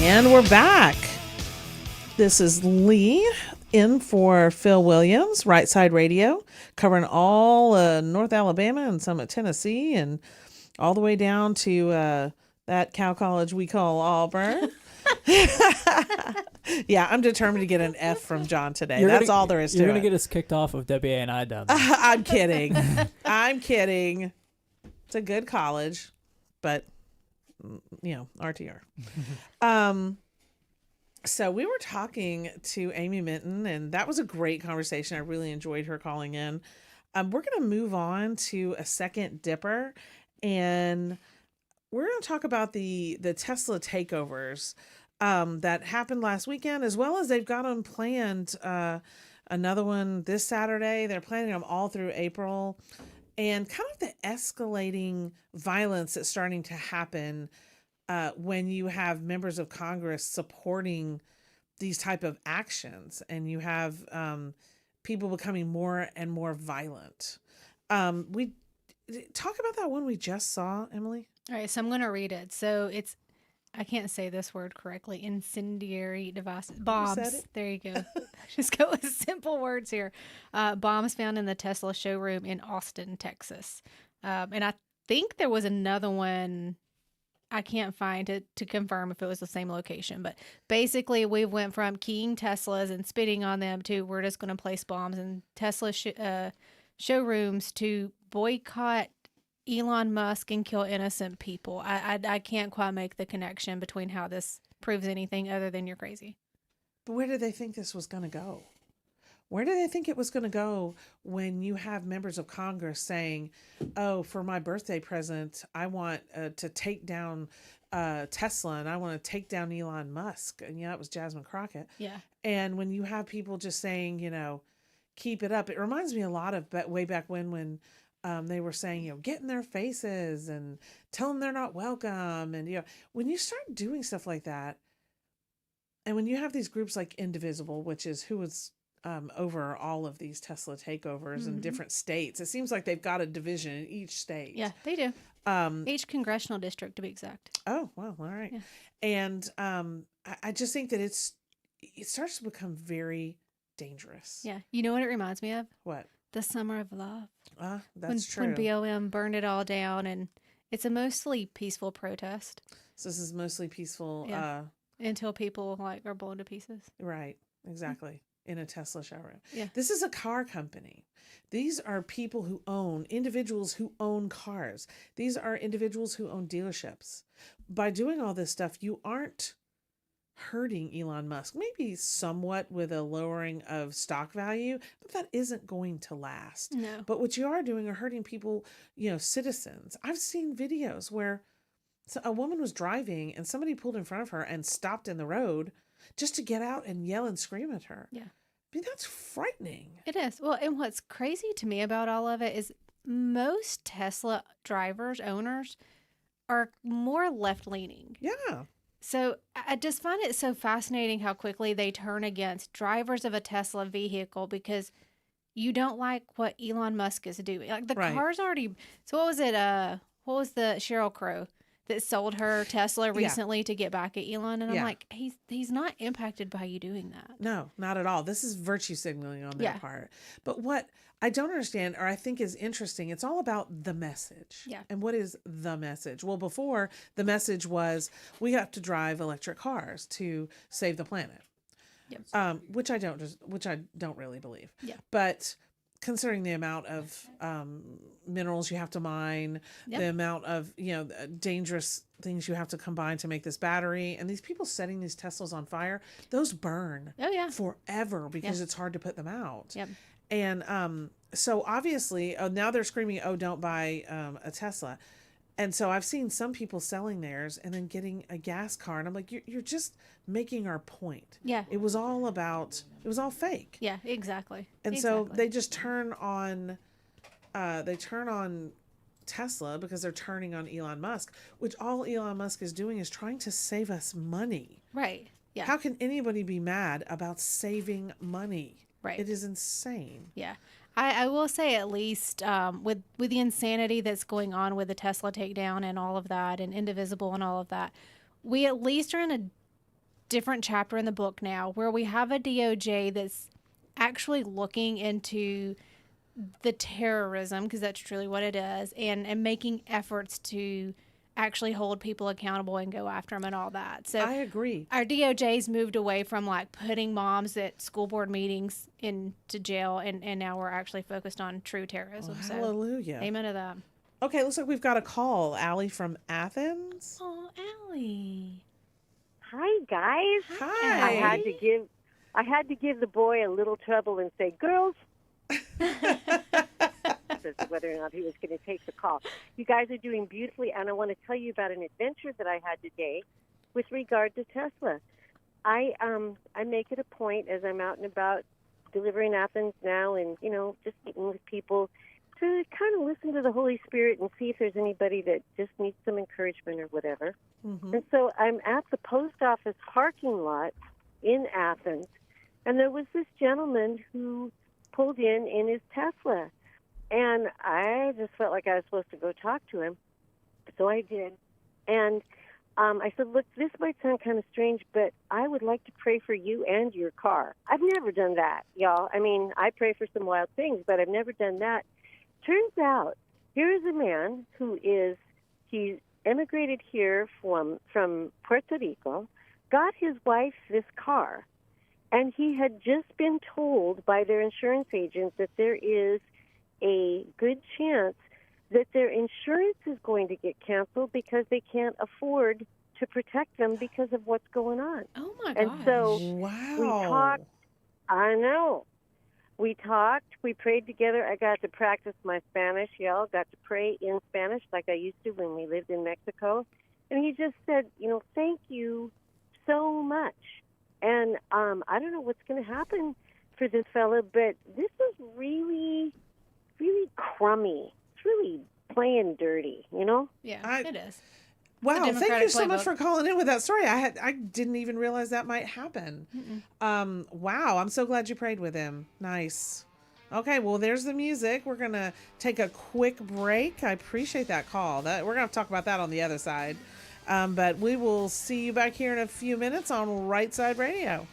And we're back. This is Lee in for Phil Williams, Rightside Radio, covering all North Alabama and some of Tennessee and all the way down to that cow college we call Auburn. Yeah, I'm determined to get an F from John today. That's all there is to it. You're going to get us kicked off of WANI down there. I'm kidding. I'm kidding. It's a good college, but, RTR. So we were talking to Amy Minton, and that was a great conversation. I really enjoyed her calling in. We're going to move on to a second dipper, and we're going to talk about the Tesla takeovers that happened last weekend, as well as they've got them planned another one this Saturday. They're planning them all through April, and kind of the escalating violence that's starting to happen when you have members of Congress supporting these type of actions, and you have people becoming more and more violent. We talk about that one we just saw, Emily. All right, so I'm going to read it. So it's, I can't say this word correctly, incendiary devices. Bombs. There you go. Just go with simple words here. Bombs found in the Tesla showroom in Austin, Texas. And I think there was another one I can't find it to confirm if it was the same location. But basically, we went from keying Teslas and spitting on them to we're just going to place bombs in Tesla showrooms to boycott Elon Musk and kill innocent people. I can't quite make the connection between how this proves anything other than you're crazy. But where did they think this was going to go? Where do they think it was going to go when you have members of Congress saying, oh, for my birthday present, I want to take down Tesla and I want to take down Elon Musk? And it was Jasmine Crockett. Yeah. And when you have people just saying, keep it up, it reminds me a lot of way back when they were saying, get in their faces and tell them they're not welcome. And, when you start doing stuff like that, and when you have these groups like Indivisible, which is who was over all of these Tesla takeovers in different states. It seems like they've got a division in each state. Yeah, they do. Each congressional district, to be exact. Oh, well, all right. Yeah. And I just think that it starts to become very dangerous. Yeah. You know what it reminds me of? What? The Summer of Love. That's true. When BLM burned it all down, and it's a mostly peaceful protest. So this is mostly peaceful. Yeah. Until people are blown to pieces. Right. Exactly. In a Tesla showroom. Yeah. This is a car company. These are people who own, individuals who own cars. These are individuals who own dealerships. By doing all this stuff, you aren't hurting Elon Musk. Maybe somewhat with a lowering of stock value, but that isn't going to last. No. But what you are doing are hurting people, citizens. I've seen videos where a woman was driving and somebody pulled in front of her and stopped in the road just to get out and yell and scream at her. Yeah. I mean, that's frightening. It is. Well, and what's crazy to me about all of it is most Tesla drivers, owners, are more left-leaning. Yeah. So I just find it so fascinating how quickly they turn against drivers of a Tesla vehicle because you don't like what Elon Musk is doing. Like the car's already... So what was it? What was the Sheryl Crow that sold her Tesla recently to get back at Elon? And I'm like, he's not impacted by you doing that. No, not at all. This is virtue signaling on their part. But what I don't understand, or I think is interesting, it's all about the message. Yeah. And what is the message? Well, before, the message was we have to drive electric cars to save the planet. Yep. Which I don't really believe. Yeah. But considering the amount of minerals you have to mine, the amount of dangerous things you have to combine to make this battery, and these people setting these Teslas on fire, those burn forever because it's hard to put them out. Yep. And so obviously, now they're screaming, "Oh, don't buy a Tesla." And so I've seen some people selling theirs and then getting a gas car, and I'm like, you're just making our point. Yeah. It was all fake. Yeah, exactly. And so they just turn on Tesla because they're turning on Elon Musk, which all Elon Musk is doing is trying to save us money. Right. Yeah. How can anybody be mad about saving money? Right. It is insane. Yeah. I will say at least with the insanity that's going on with the Tesla takedown and all of that and Indivisible and all of that, we at least are in a different chapter in the book now where we have a DOJ that's actually looking into the terrorism, because that's truly what it is, and making efforts to actually hold people accountable and go after them and all that. So I agree. Our DOJ's moved away from like putting moms at school board meetings into jail, and now we're actually focused on true terrorism. Oh, so hallelujah. amen to that. Okay, looks like we've got a call. Allie from Athens. Oh, Allie. Hi, guys. Hi. I had to give the boy a little trouble and say, girls, as to whether or not he was going to take the call. You guys are doing beautifully, and I want to tell you about an adventure that I had today with regard to Tesla. I make it a point as I'm out and about delivering Athens now and, just meeting with people to kind of listen to the Holy Spirit and see if there's anybody that just needs some encouragement or whatever. Mm-hmm. And so I'm at the post office parking lot in Athens, and there was this gentleman who pulled in his Tesla. And I just felt like I was supposed to go talk to him. So I did. And I said, look, this might sound kind of strange, but I would like to pray for you and your car. I've never done that, y'all. I mean, I pray for some wild things, but I've never done that. Turns out, here is a man he emigrated here from Puerto Rico, got his wife this car, and he had just been told by their insurance agent that there is a good chance that their insurance is going to get canceled because they can't afford to protect them because of what's going on. Oh, my gosh. And so Wow. we talked. I know. We talked. We prayed together. I got to practice my Spanish, y'all. Got to pray in Spanish like I used to when we lived in Mexico. And he just said, thank you so much. And I don't know what's going to happen for this fella, but this is really, really crummy. It's really playing dirty, Yeah, it is. Wow, thank Democratic you so much playbook. for calling in with that story. I didn't even realize that might happen. Wow, I'm so glad you prayed with him. Nice. Okay, well, there's the music. We're going to take a quick break. I appreciate that call. We're going to have to talk about that on the other side. But we will see you back here in a few minutes on Rightside Radio.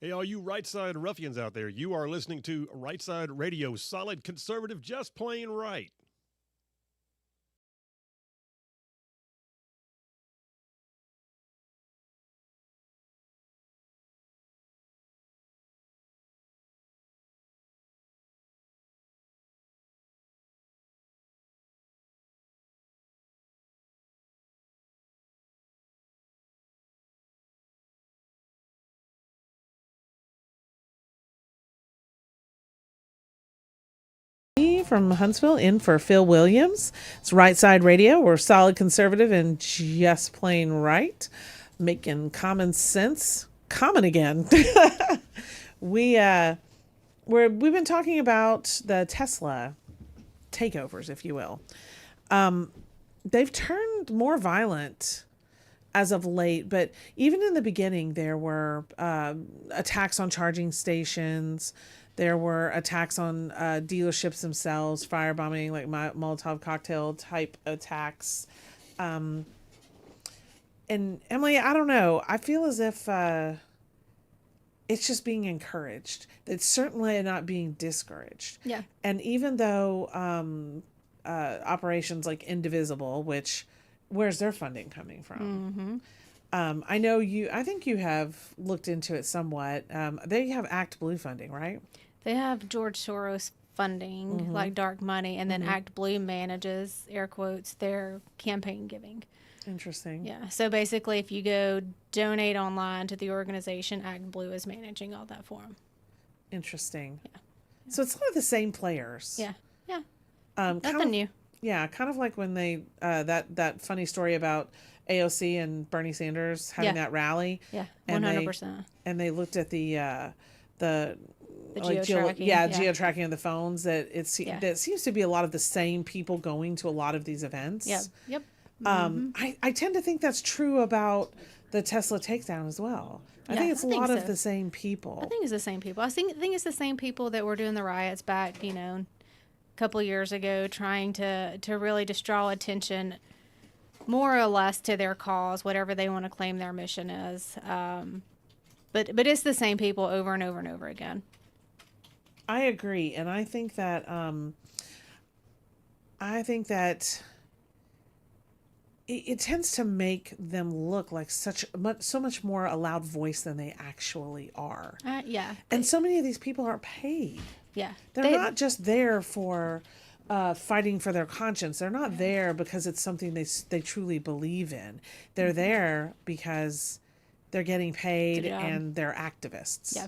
Hey, all you right side ruffians out there, you are listening to Rightside Radio, solid conservative, just plain right. From Huntsville in for Phil Williams. It's Right Side Radio. We're solid conservative and just plain right, making common sense common again. We've been talking about the Tesla takeovers, if you will. They've turned more violent as of late, but even in the beginning, there were attacks on charging stations. There were attacks on dealerships themselves, firebombing, like Molotov cocktail type attacks. And Emily, I don't know. I feel as if it's just being encouraged. It's certainly not being discouraged. Yeah. And even though operations like Indivisible, which where's their funding coming from? Mm-hmm. I think you have looked into it somewhat. They have Act Blue funding, right? They have George Soros funding, like dark money, and then Act Blue manages, air quotes, their campaign giving. Interesting. Yeah. So basically, if you go donate online to the organization, Act Blue is managing all that for them. Interesting. Yeah. So it's a lot of the same players. Yeah. Yeah. Nothing new. Yeah, kind of like when they that funny story about AOC and Bernie Sanders having that rally. Yeah, 100%. And they looked at the geo-tracking. Geo-tracking of the phones. That seems to be a lot of the same people going to a lot of these events. Yeah. Yep. I tend to think that's true about the Tesla takedown as well. I think it's a lot of the same people. I think it's the same people. I think it's the same people that were doing the riots back, a couple of years ago, trying to really just draw attention more or less to their cause, whatever they want to claim their mission is. But it's the same people over and over and over again. I agree, and I think that it tends to make them look like so much more a loud voice than they actually are. Yeah. And so many of these people are paid. Yeah. They're not just there for fighting for their conscience. They're not there because it's something they truly believe in. They're there because they're getting paid and they're activists. Yeah.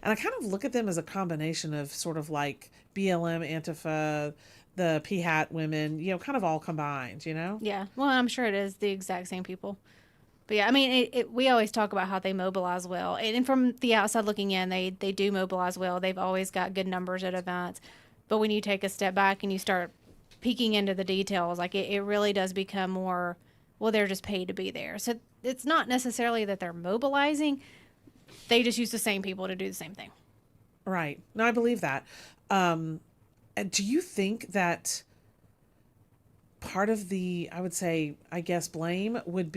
And I kind of look at them as a combination of sort of like BLM, Antifa, the PHAT women, kind of all combined, Yeah. Well, I'm sure it is the exact same people. But yeah, I mean, we always talk about how they mobilize well. And from the outside looking in, they do mobilize well. They've always got good numbers at events. But when you take a step back and you start peeking into the details, like it really does become more, well, they're just paid to be there. So it's not necessarily that they're mobilizing. They just use the same people to do the same thing. Right. No, I believe that. And do you think that part of the, I would say, I guess, blame would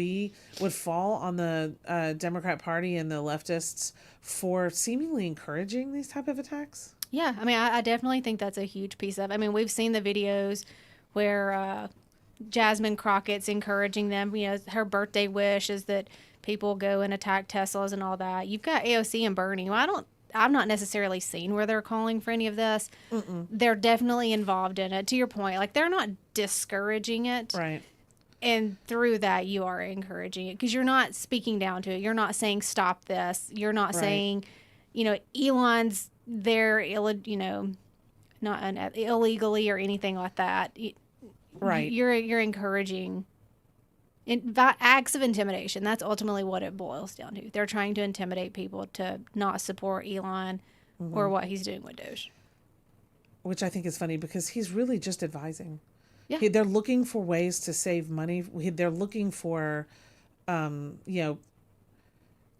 fall on the Democrat Party and the leftists for seemingly encouraging these type of attacks? Yeah, I mean, I definitely think that's a huge piece of it. I mean, we've seen the videos where Jasmine Crockett's encouraging them. Her birthday wish is that people go and attack Teslas and all that. You've got AOC and Bernie. Well, I've not necessarily seen where they're calling for any of this. Mm-mm. They're definitely involved in it. To your point, like they're not discouraging it. Right. And through that, you are encouraging it because you're not speaking down to it. You're not saying stop this. You're not saying, Elon's there, not illegally or anything like that. Right. You're encouraging acts of intimidation. That's ultimately what it boils down to. They're trying to intimidate people to not support Elon or what he's doing with Doge. Which I think is funny because he's really just advising. Yeah. They're looking for ways to save money. They're looking for,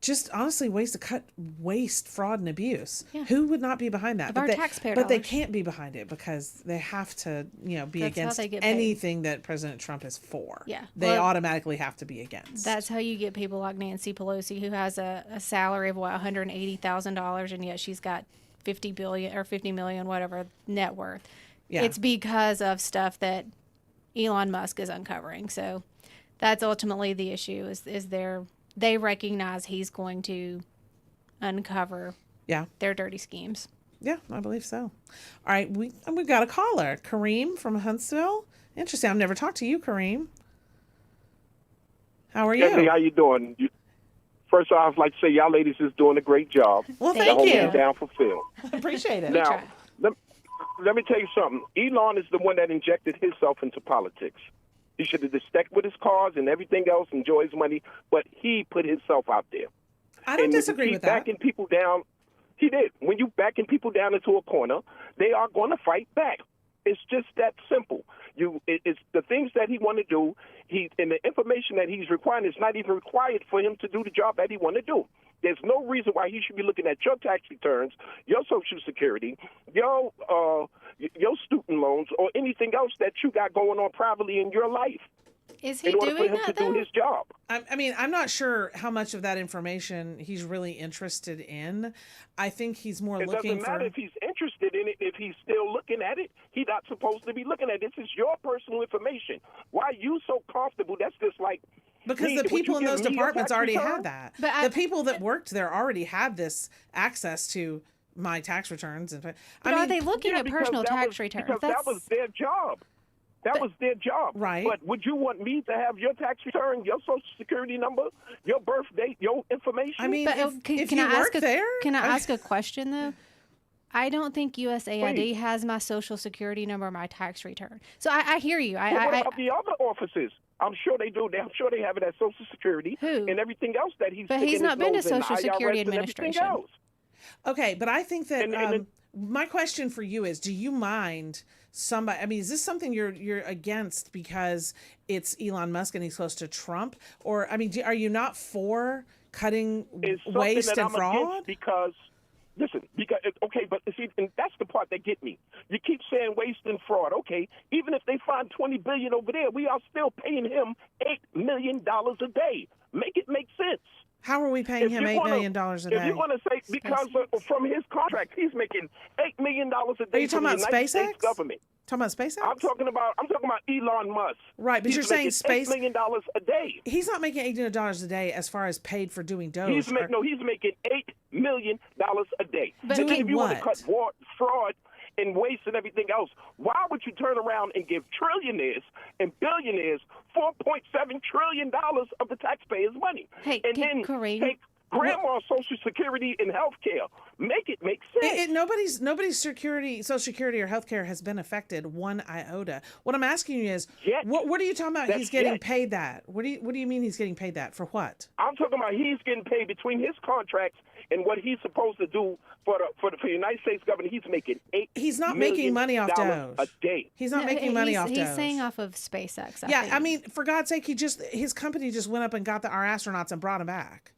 just honestly waste, fraud, and abuse. Yeah. Who would not be behind that? Of our taxpayer but they dollars. can't be behind it because they have to, be That's how against they get paid. anything that President Trump is for. Yeah. They Well, automatically have to be against. That's how you get people like Nancy Pelosi, who has a salary of $180,000, and yet she's got 50 billion or 50 million, whatever, net worth. Yeah. It's because of stuff that Elon Musk is uncovering. So that's ultimately the issue. Is they recognize he's going to uncover their dirty schemes. Yeah, I believe so. All right, we've got a caller, Kareem from Huntsville. Interesting. I've never talked to you, Kareem. How are you? Hey, how you doing? First off, I'd like to say y'all ladies is doing a great job. Well, Thank thank Holding you. it down for Phil. Appreciate it. Now, let me tell you something. Elon is the one that injected himself into politics. He should have just stuck with his cause and everything else, enjoy his money, but he put himself out there. I don't disagree with that. Backing people down, he did. When you backing people down into a corner, they are going to fight back. It's just that simple. It's the things that he want to do. And the information that he's requiring is not even required for him to do the job that he want to do. There's no reason why he should be looking at your tax returns, your Social Security, your student loans, or anything else that you got going on privately in your life. Is he in order doing for him that, to do his job. I mean, I'm not sure how much of that information he's really interested in. I think he's more It looking doesn't matter for. if he's interested in it. If he's still looking at it, he's not supposed to be looking at it. This is your personal information. Why are you so comfortable? That's just like Because me. the Would you people in give those me your departments tax already return? had that. But The people that worked there already had this access to my tax returns. And But are they looking at because personal that tax was- returns? Because that was their job. That was their job. Right. But would you want me to have your tax return, your Social Security number, your birth date, your information? I mean, But if can you I ask work there, Can I ask a question though? I don't think USAID Please. has my Social Security number, or my tax return. So I hear you. But what about the other offices? I'm sure they do. I'm sure they have it at Social Security and everything else that he's. But sticking he's his not been to nose in, Social IRS Security and everything Administration. else. Okay, but I think that And my question for you is: do you mind somebody? I mean, is this something you're against because it's Elon Musk and he's close to Trump, or I mean, are you not for cutting It's something waste that and I'm fraud? against because. Listen, okay, but see, and that's the part that get me. You keep saying waste and fraud. Okay, even if they find $20 billion over there, we are still paying him $8 million a day. Make it make sense. How are we paying him $8 million a day? If you want to say because from his contract, he's making $8 million a day. Are you talking from about the United SpaceX? States government. Talking about SpaceX? I'm talking about Elon Musk. Right, but He's you're saying making $8 million a day. He's not making $8 million a day as far as paid for doing Doge. He's making $8 million a day. But So doing if you want to what? cut fraud and waste and everything else, why would you turn around and give trillionaires and billionaires $4.7 trillion of the taxpayers' money, Hey, and then Kareem. take grandma's Social Security and health care? Make it make sense. Nobody's Social Security or health care has been affected one iota. What I'm asking you is, what are you talking about? That's He's getting yet. paid that. What do you mean he's getting paid that for? What? I'm talking about he's getting paid between his contracts and what he's supposed to do for the United States government. He's making He's not making money off $8 Doge. a day. He's not making money off Doge. He's saying off of SpaceX. I mean, for God's sake, his company just went up and got our astronauts and brought them back.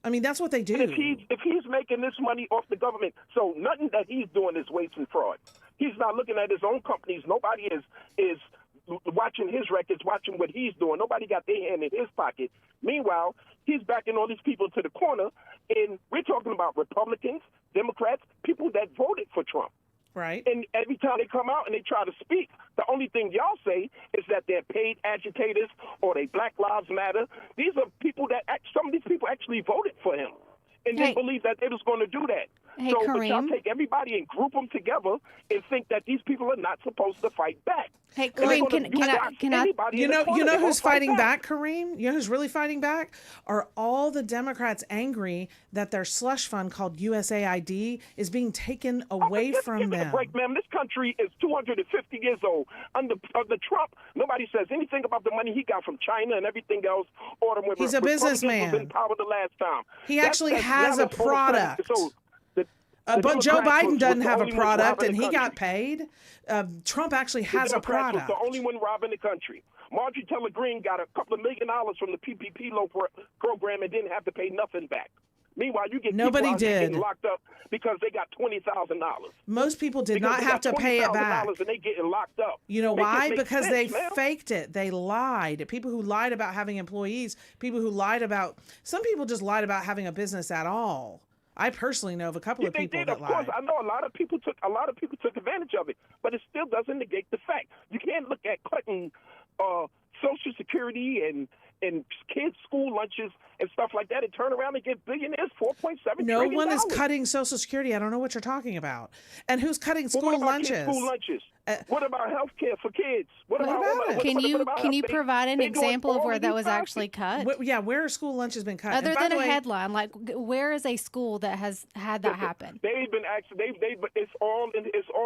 I mean, that's what they do. And if he's making this money off the government, so nothing that he's doing is waste and fraud. He's not looking at his own companies. Nobody is watching his records, watching what he's doing. Nobody got their hand in his pocket. Meanwhile, he's backing all these people to the corner, and we're talking about Republicans, Democrats, people that voted for Trump. Right. And every time they come out and they try to speak, the only thing y'all say is that they're paid agitators or they Black Lives Matter. These are people some of these people actually voted for him and didn't believe that they was going to do that. Hey, So but y'all Kareem. take everybody and group them together and think that these people are not supposed to fight back. Hey, And they're Kareem, gonna can I? anybody You in the know corner, they're who's gonna fight fighting back, Kareem? You know who's really fighting back? Are all the Democrats angry that their slush fund called USAID is being taken away from Give me a them? break, ma'am. This country is 250 years old. Under Trump, nobody says anything about the money he got from China and everything else. Or when He's a Republicans businessman. was in power the last time. He actually has now a it's all of sudden- product. So But Joe Democrats Biden was doesn't the have a only ones product, robbing and the he got country. paid. Trump actually has a Democrats product. was the only one robbing the country. Marjorie Taylor Greene got a couple of $1 million from the PPP loan program and didn't have to pay nothing back. Meanwhile, you get Nobody people out there did. getting locked up because they got $20,000. Most people did not have to pay it back. And they getting locked up. You know why? Because sense, they man. faked it. They lied. People who lied about having employees, people who lied about, some people just lied about having a business at all. I personally know of a couple of they people did, that of course. lied. I know a lot of people took advantage of it, but it still doesn't negate the fact. You can't look at cutting Social Security and kids' school lunches and stuff like that and turn around and give billionaires $4.7 No trillion. one is cutting Social Security. I don't know what you're talking about. And who's cutting school what about lunches? Kids' school lunches? What about health care for kids? What about it? Can you provide an they doing example of all where of that these was policies. actually cut? Where are school lunches been cut? Other And by than the a way, headline, like where is a school that has had that happen? They've been actually it's all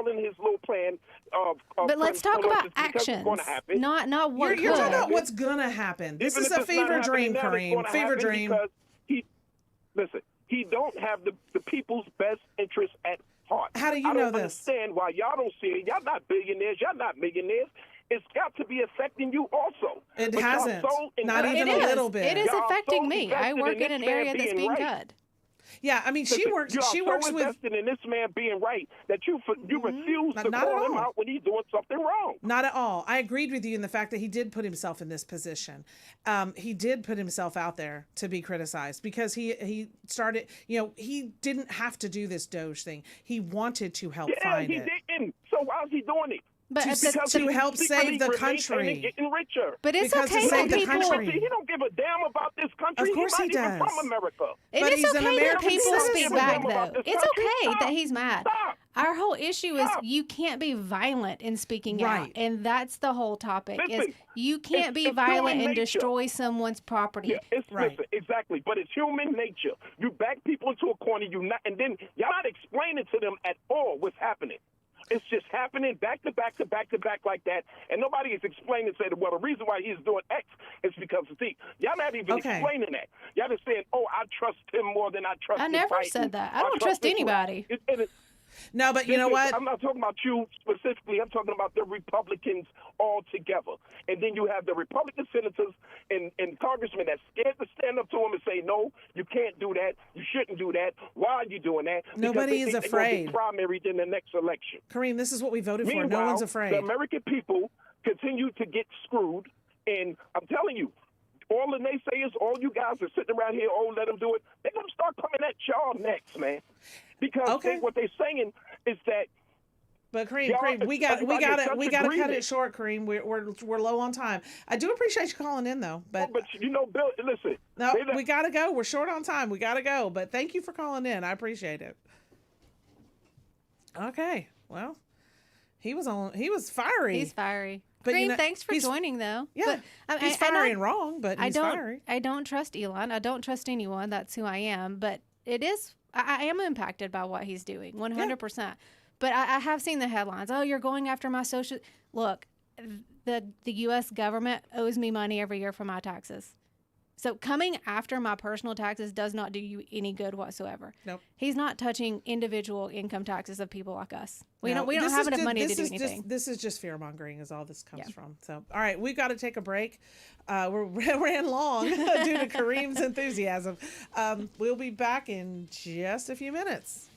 in his little plan of But let's talk about actions, not what You're talking could. about what's gonna happen. This Even is if a it's not fever dream, happening now, it's Kareem. gonna Fever happen dream. Because he don't have the people's best interest at heart. How do you I know don't this? understand why y'all don't see it. Y'all not billionaires. Y'all not millionaires. It's got to be affecting you also. It But y'all hasn't. Not invested- even a little bit. It is Y'all affecting so me. I invested work in this an man area that's being right. cut. Yeah, I mean, she Listen, works. You are She works so with. invested in this man being right that you refuse to Not at call him all. out when he's doing something wrong. Not at all. I agreed with you in the fact that he did put himself in this position. He did put himself out there to be criticized because he started. He didn't have to do this Doge thing. He wanted to help find he it. didn't. So why is he doing it? But to help save the country. Getting richer. But it's Because to okay save that the people. country. He don't give a damn about this country. Of course he's he not even does. from America. It But is he's an okay that American people citizen. speak Give a back, damn about though. this It's country. okay that Stop. he's mad. Stop. Our whole issue is Stop. you can't be violent in speaking out, Right. and that's the whole topic. Is Listen, you can't be it's violent human and nature. destroy someone's property. Yeah, Right. listen, exactly. But it's human nature. You back people into a corner, and then y'all not explaining to them at all what's happening. It's just happening back to back to back to back like that, and nobody is explaining. Say, well, the reason why he's doing X is because of Z. Y'all not even explaining that. Y'all just saying, "Oh, I trust him more than I trust." I never Biden. said that. I don't trust this one." anybody. No, but you know what? I'm not talking about you specifically. I'm talking about the Republicans all together. And then you have the Republican senators and congressmen that's scared to stand up to him and say, no, you can't do that. You shouldn't do that. Why are you doing that? Because Nobody they is think they're gonna afraid. get primaried in the next election. Kareem, this is what we voted for. Meanwhile, No one's afraid. the American people continue to get screwed. And I'm telling you, all the naysayers, all you guys are sitting around here, oh, let them do it. They're going to start coming at y'all next, man. Because what they're saying is that. But Kareem, we got to cut it short, Kareem. We're low on time. I do appreciate you calling in, though. But Bill, listen. No, we got to go. We're short on time. We got to go. But thank you for calling in. I appreciate it. Okay. Well, he was fiery. He's fiery. But Kareem, thanks for joining, though. Yeah, but, he's fiery and wrong, but he's fiery. I don't trust Elon. I don't trust anyone. That's who I am. But it is. I am impacted by what he's doing, 100%. But I have seen the headlines. Oh, you're going after my social. Look, the U.S. government owes me money every year for my taxes. So coming after my personal taxes does not do you any good whatsoever. Nope. He's not touching individual income taxes of people like us. We don't have enough money to do anything. This is just fear mongering is all this comes from. So, all right, we've got to take a break. We ran long due to Kareem's enthusiasm. We'll be back in just a few minutes.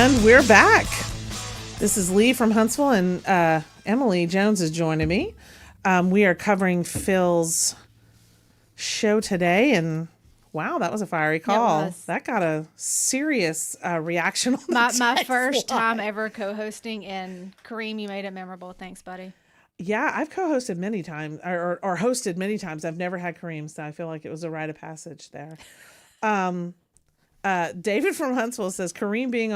And we're back. This is Lee from Huntsville, and Emily Jones is joining me. We are covering Phil's show today, and wow, that was a fiery call. That got a serious reaction on my first time ever co-hosting, and Kareem, you made it memorable. Thanks, buddy. Yeah, I've co-hosted many times, or hosted many times. I've never had Kareem, so I feel like it was a rite of passage there. David from Huntsville says Kareem being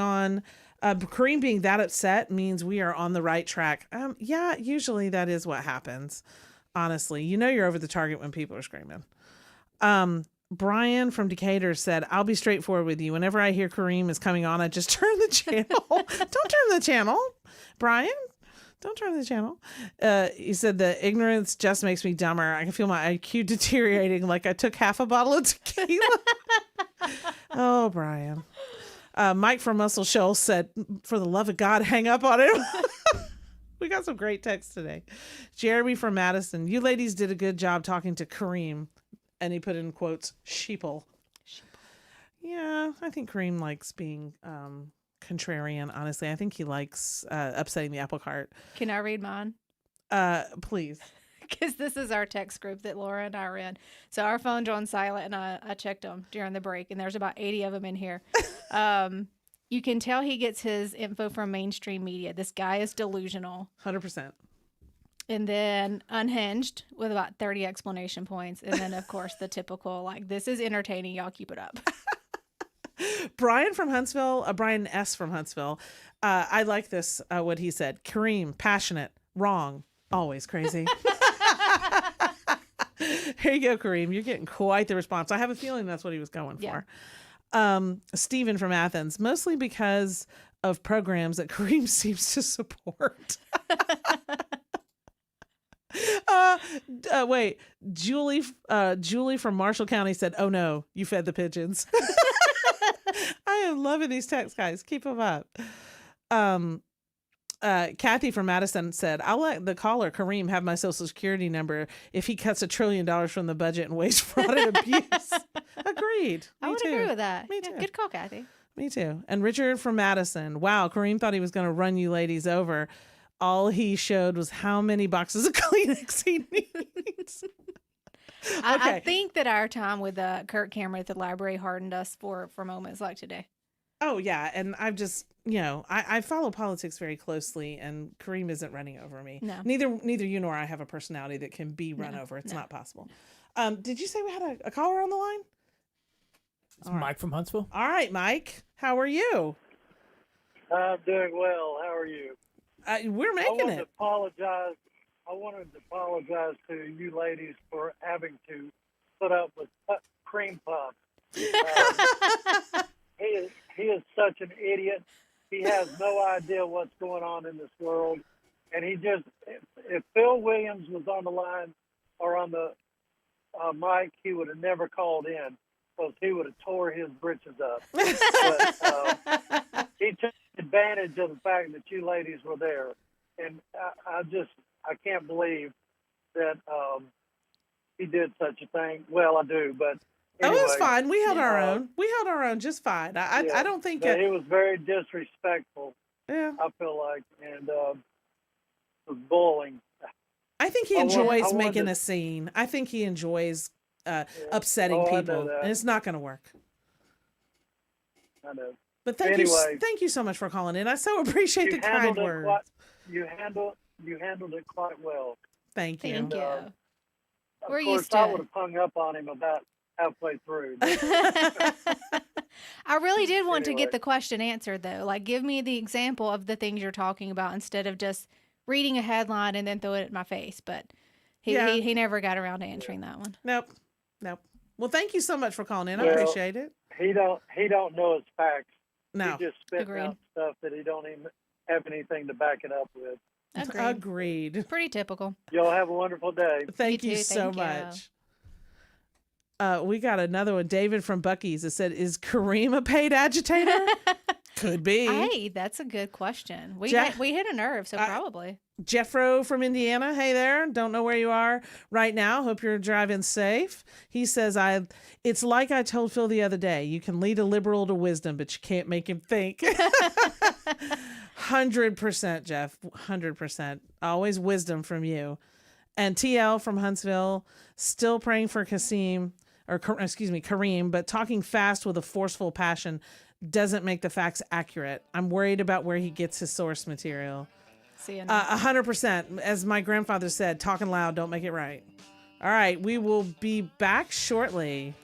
that upset means we are on the right track. Yeah, usually that is what happens. Honestly, you're over the target when people are screaming. Brian from Decatur said, I'll be straightforward with you. Whenever I hear Kareem is coming on, I just turn the channel. Don't turn the channel, Brian. Don't turn the channel. He said the ignorance just makes me dumber. I can feel my IQ deteriorating like I took half a bottle of tequila. Oh, Brian. Mike from Muscle Shoals said, for the love of God, hang up on him. We got some great texts today. Jeremy from Madison, you ladies did a good job talking to Kareem. And he put in quotes, sheeple. Yeah, I think Kareem likes being contrarian, honestly. I think he likes upsetting the apple cart. Can I read mine? Please. Because this is our text group that Laura and I are in. So our phone's on silent, and I checked them during the break, and there's about 80 of them in here. You can tell he gets his info from mainstream media. This guy is delusional. 100%. And then unhinged with about 30 explanation points. And then, of course, the typical, this is entertaining. Y'all keep it up. Brian from Huntsville, Brian S. from Huntsville. I like this, what he said. Kareem, passionate, wrong, always crazy. Here you go, Kareem. You're getting quite the response. I have a feeling that's what he was going for. Stephen from Athens, mostly because of programs that Kareem seems to support. Wait, Julie from Marshall County said, oh no, you fed the pigeons. I am loving these texts, guys. Keep them up. Kathy from Madison said, I'll let the caller Kareem have my social security number if he cuts $1 trillion from the budget and waste, fraud, and abuse. Agreed. I would agree with that. Me too. Good call, Kathy. Me too. And Richard from Madison. Wow, Kareem thought he was going to run you ladies over. All he showed was how many boxes of Kleenex he needs. I think that our time with Kurt Cameron at the library hardened us for moments like today. Oh, yeah. And I've just, I follow politics very closely, and Kareem isn't running over me. No. Neither you nor I have a personality that can be run over. It's not possible. Did you say we had a caller on the line? It's Mike from Huntsville. All right, Mike. How are you? I'm doing well. How are you? We're making it. I wanted to apologize to you ladies for having to put up with cream puff. He is such an idiot. He has no idea what's going on in this world. And if Phil Williams was on the line or on the mic, he would have never called in because he would have tore his britches up. But he took advantage of the fact that you ladies were there. And I can't believe that he did such a thing. Well, I do, but anyway, it was fine. We held our own. We held our own just fine. I don't think it was very disrespectful. Yeah, I feel like, and was bullying. I think he enjoys making a scene. I think he enjoys upsetting people, and it's not going to work. I know. But thank you so much for calling in. I so appreciate the kind words. You handled it quite well. Thank you. Thank you. Of We're course, used to I it. would have hung up on him about halfway through. I really did want to get the question answered, though. Give me the example of the things you're talking about instead of just reading a headline and then throw it at my face. But he never got around to answering that one. Nope. Well, thank you so much for calling in. I appreciate it. He don't know his facts. No. He just spits out stuff that he don't even have anything to back it up with. Agreed. Pretty typical. Y'all have a wonderful day. Thank you so much. We got another one. David from Buc-ee's that said, is Kareem a paid agitator? Could be. Hey, that's a good question. We hit a nerve, so probably. Jeffro from Indiana. Hey there. Don't know where you are right now. Hope you're driving safe. He says, it's like I told Phil the other day. You can lead a liberal to wisdom, but you can't make him think. 100%, Jeff. 100%. Always wisdom from you. And TL from Huntsville, still praying for Kareem, but talking fast with a forceful passion doesn't make the facts accurate. I'm worried about where he gets his source material. 100%. As my grandfather said, talking loud don't make it right. All right, we will be back shortly.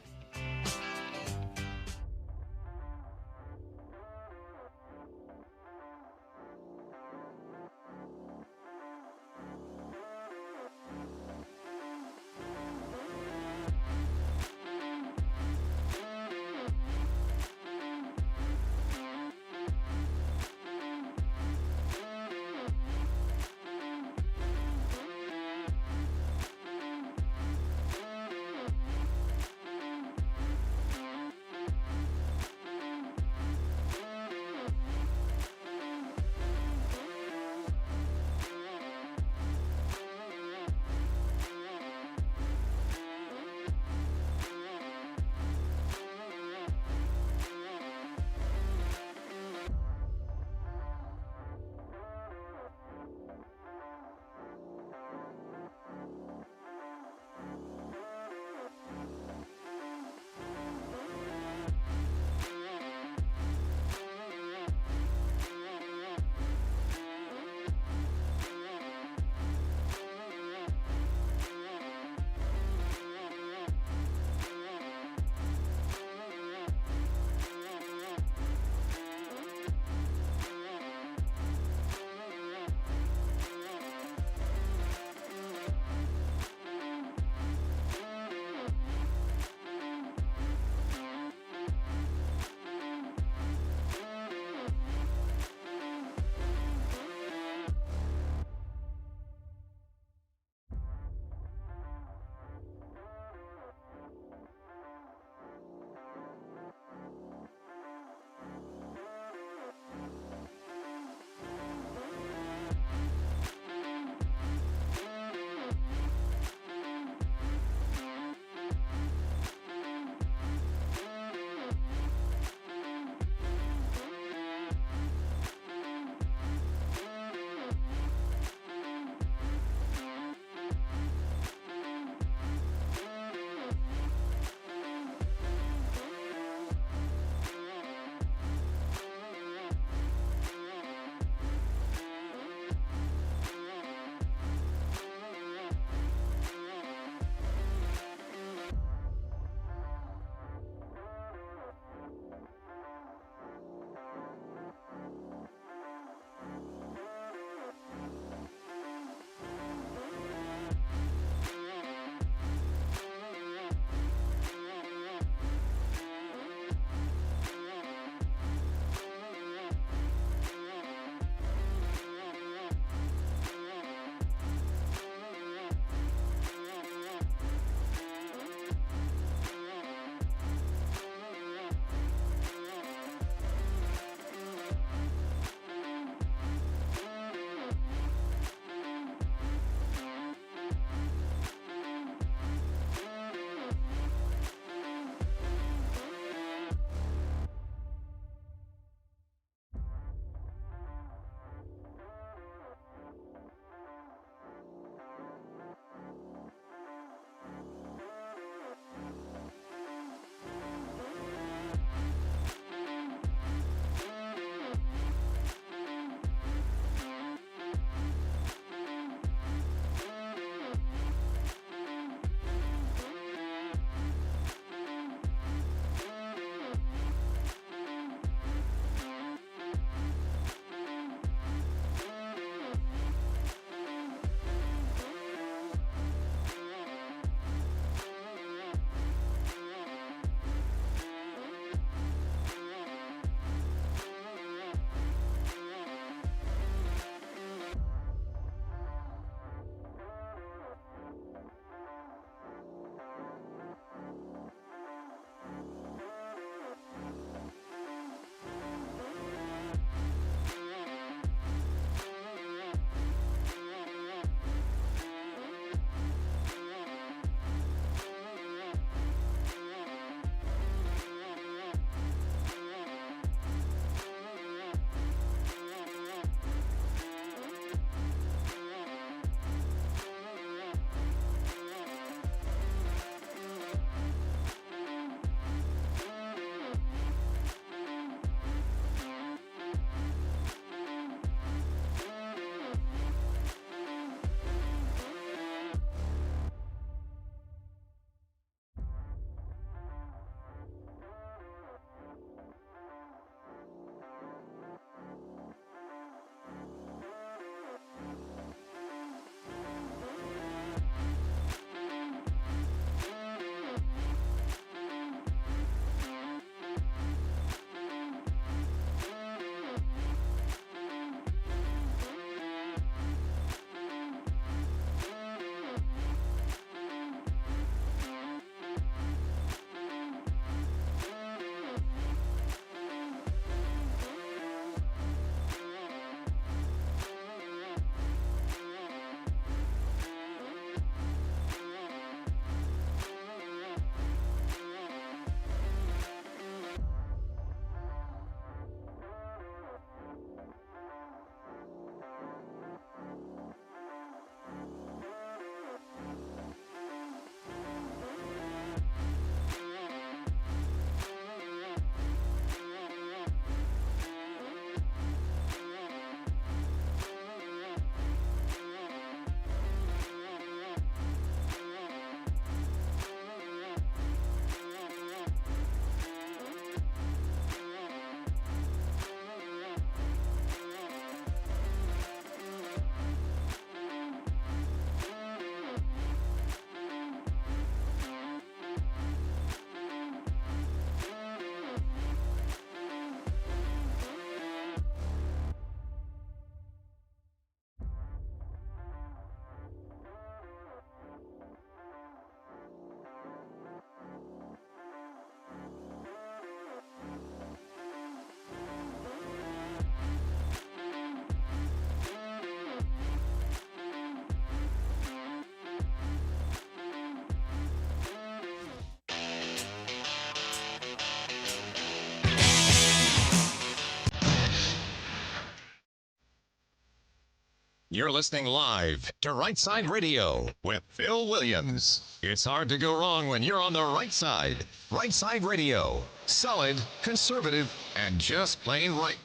You're listening live to Rightside Radio with Phil Williams. It's hard to go wrong when you're on the right side. Rightside Radio. Solid, conservative, and just plain right.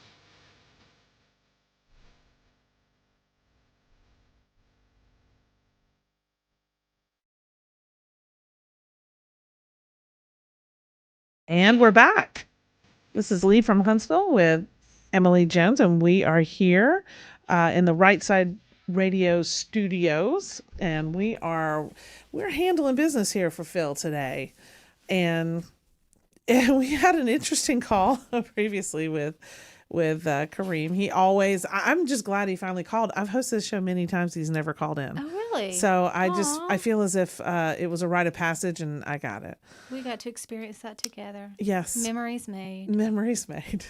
And we're back. This is Lee from Huntsville with Emily Jones, and we are here in the Rightside Radio studios, and we're handling business here for Phil today. And we had an interesting call previously with Kareem. He always, I'm just glad he finally called. I've hosted this show many times. He's never called in. Oh, really? So I feel as if it was a rite of passage and I got it. We got to experience that together. Yes. Memories made. Memories made.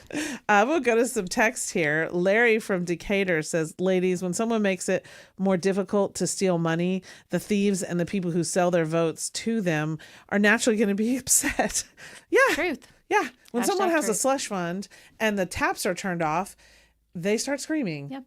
We'll go to some text here. Larry from Decatur says, ladies, when someone makes it more difficult to steal money, the thieves and the people who sell their votes to them are naturally going to be upset. Yeah. Truth. Yeah. When someone has a truth. slush fund and the taps are turned off, they start screaming. Yep.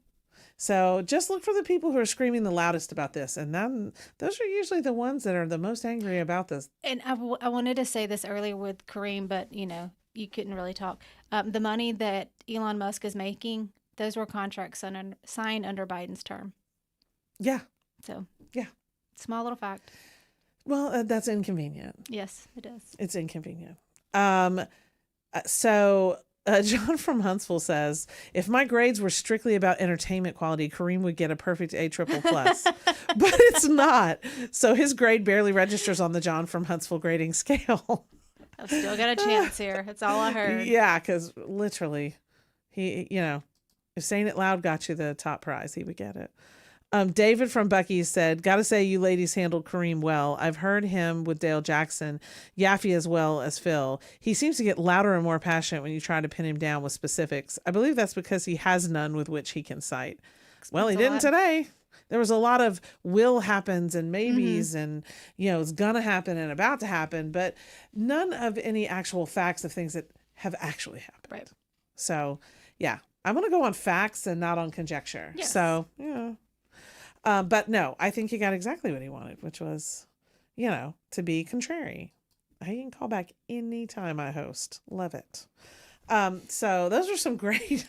So just look for the people who are screaming the loudest about this. And then those are usually the ones that are the most angry about this. And I wanted to say this earlier with Kareem, but, you couldn't really talk. The money that Elon Musk is making, those were contracts signed under Biden's term. Yeah. So, yeah. Small little fact. Well, that's inconvenient. Yes, it is. It's inconvenient. John from Huntsville says, if my grades were strictly about entertainment quality, Kareem would get a perfect A++. But it's not. So his grade barely registers on the John from Huntsville grading scale. I've still got a chance here. That's all I heard. Yeah, because literally, he, if saying it loud got you the top prize, he would get it. David from Buc-ee's said, gotta say you ladies handled Kareem well. I've heard him with Dale Jackson, Yaffe as well as Phil. He seems to get louder and more passionate when you try to pin him down with specifics. I believe that's because he has none with which he can cite. Well, he didn't today. There was a lot of will happens and maybes and, it's gonna happen and about to happen, but none of any actual facts of things that have actually happened. Right. So, yeah, I'm going to go on facts and not on conjecture. Yes. So, but no, I think he got exactly what he wanted, which was, to be contrary. I can call back anytime I host. Love it. So those are some great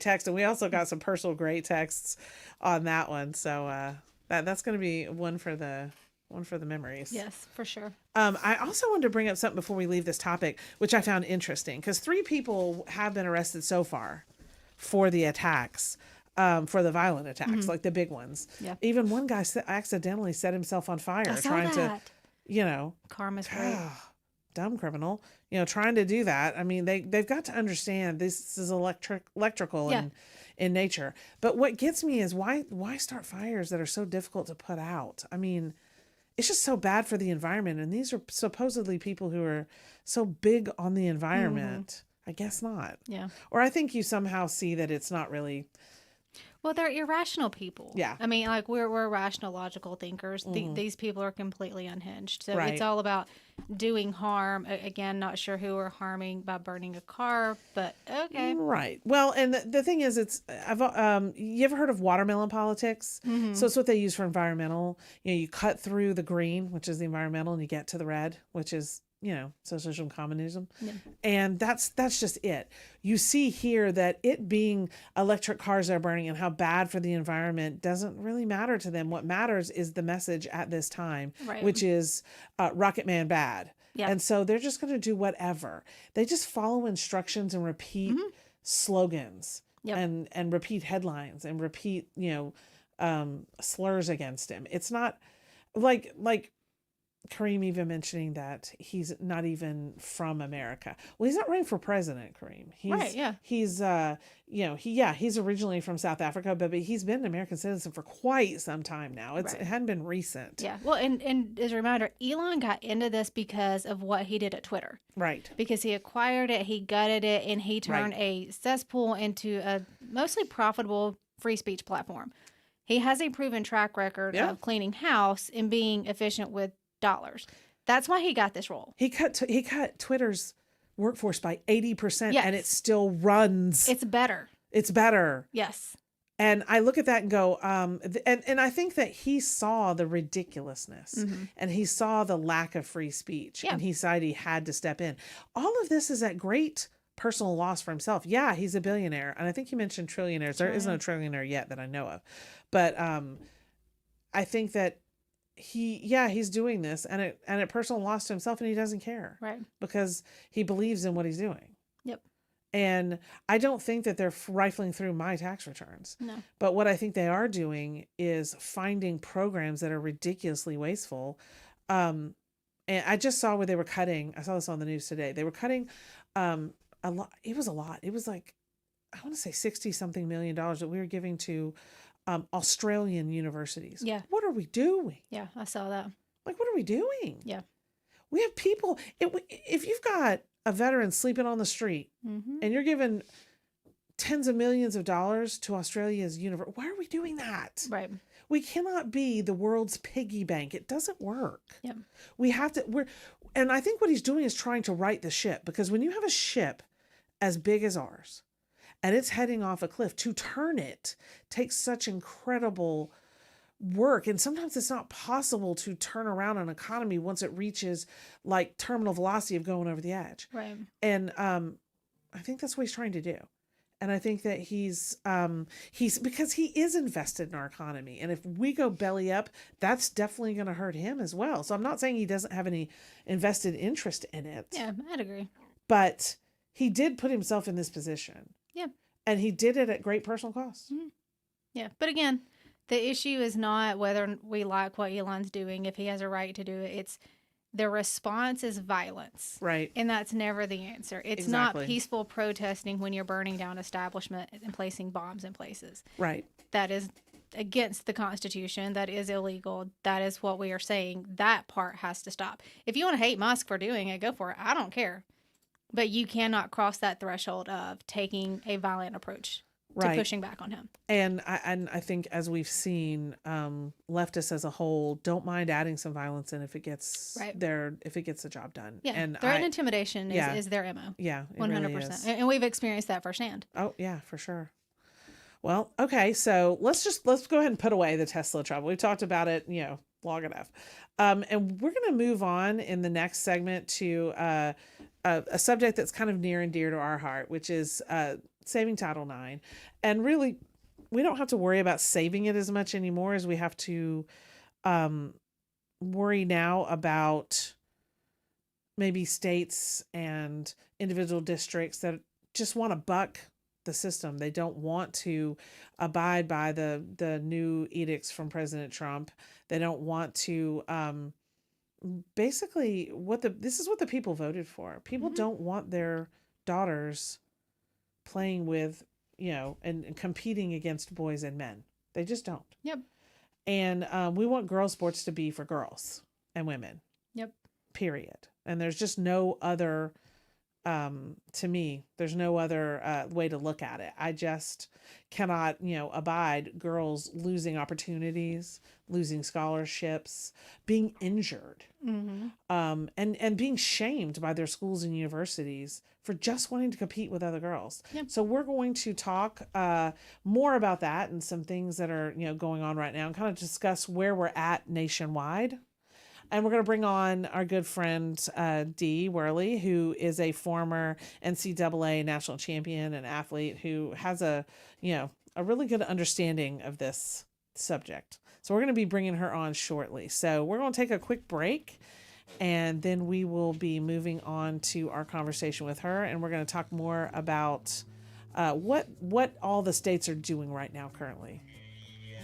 texts. And we also got some personal great texts on that one. So that's going to be one for the memories. Yes, for sure. I also wanted to bring up something before we leave this topic, which I found interesting because 3 people have been arrested so far for the attacks. For the violent attacks, like the big ones. Yeah. Even one guy accidentally set himself on fire trying to, karma's great. Dumb criminal, trying to do that. I mean, they've got to understand this is electrical in nature. But what gets me is why start fires that are so difficult to put out? I mean, it's just so bad for the environment. And these are supposedly people who are so big on the environment. I guess not. Yeah. Or I think you somehow see that it's not really. Well, they're irrational people. Yeah. I mean, like we're rational, logical thinkers. These people are completely unhinged. So Right. it's all about doing harm. Again, not sure who we're harming by burning a car, but okay. Right. Well, and the thing is, you ever heard of watermelon politics? So it's what they use for environmental. You cut through the green, which is the environmental, and you get to the red, which is socialism, communism. Yeah. And that's just it. You see here that it being electric cars that are burning and how bad for the environment doesn't really matter to them. What matters is the message at this time, Right. which is Rocket Man bad. Yeah. And so they're just going to do whatever. They just follow instructions and repeat slogans and repeat headlines and repeat, slurs against him. It's not like Kareem even mentioning that he's not even from America. Well, he's not running for president, Kareem. Right, yeah. He's he's originally from South Africa, but he's been an American citizen for quite some time now. It hadn't been recent. Yeah. Well, and as a reminder, Elon got into this because of what he did at Twitter. Right. Because he acquired it, he gutted it, and he turned a cesspool into a mostly profitable free speech platform. He has a proven track record of cleaning house and being efficient with dollars. That's why he got this role. He cut Twitter's workforce by 80%, and it still runs. It's better. It's better. Yes. And I look at that and go, and I think that he saw the ridiculousness and he saw the lack of free speech and he decided he had to step in. All of this is at great personal loss for himself. Yeah, he's a billionaire. And I think you mentioned trillionaires. There isn't a trillionaire yet that I know of. But I think that he's doing this and at personal loss to himself, and he doesn't care. Right. Because he believes in what he's doing. Yep. And I don't think that they're rifling through my tax returns. No. But what I think they are doing is finding programs that are ridiculously wasteful. And I just saw where they were cutting. I saw this on the news today. They were cutting a lot. It was a lot. It was like, I want to say $60-something million that we were giving to Australian universities. Yeah. What are we doing? Yeah, I saw that. Like, what are we doing? Yeah. We have people. If you've got a veteran sleeping on the street and you're giving tens of millions of dollars to Australia's university, why are we doing that? Right. We cannot be the world's piggy bank. It doesn't work. Yep. We have to, and I think what he's doing is trying to right the ship, because when you have a ship as big as ours and it's heading off a cliff, to turn it takes such incredible work, and sometimes it's not possible to turn around an economy once it reaches like terminal velocity of going over the edge. Right. And I think that's what he's trying to do. And I think that he's because he is invested in our economy, and if we go belly up, that's definitely going to hurt him as well. So I'm not saying he doesn't have any invested interest in it. Yeah, I'd agree. But he did put himself in this position. Yeah. And he did it at great personal cost. Mm-hmm. Yeah. But again, the issue is not whether we like what Elon's doing, if he has a right to do it. It's the response is violence. Right. And that's never the answer. It's Exactly. not peaceful protesting when you're burning down establishment and placing bombs in places. Right. That is against the Constitution. That is illegal. That is what we are saying. That part has to stop. If you want to hate Musk for doing it, go for it. I don't care. But you cannot cross that threshold of taking a violent approach to pushing back on him. And I think, as we've seen, leftists as a whole don't mind adding some violence in if it gets if it gets the job done. Yeah, and threat and intimidation is their MO. Yeah, it 100%. really is. And we've experienced that firsthand. Oh yeah, for sure. Well, okay, so let's go ahead and put away the Tesla trouble. We've talked about it, long enough, and we're going to move on in the next segment to a subject that's kind of near and dear to our heart, which is saving Title IX. And really, we don't have to worry about saving it as much anymore as we have to worry now about maybe states and individual districts that just want to buck the system. They don't want to abide by the new edicts from President Trump. They don't want to basically this is what the people voted for. People don't want their daughters playing with, and competing against boys and men. They just don't. Yep. And we want girls' sports to be for girls and women. Yep. Period. And there's just no other, to me, there's no other way to look at it. I just cannot, abide girls losing opportunities, losing scholarships, being injured, and being shamed by their schools and universities for just wanting to compete with other girls. Yep. So we're going to talk more about that and some things that are, going on right now, and kind of discuss where we're at nationwide. And we're going to bring on our good friend, Dee Worley, who is a former NCAA national champion and athlete who has a really good understanding of this subject. So we're going to be bringing her on shortly. So we're going to take a quick break, and then we will be moving on to our conversation with her. And we're going to talk more about what all the states are doing right now currently.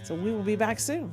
So we will be back soon.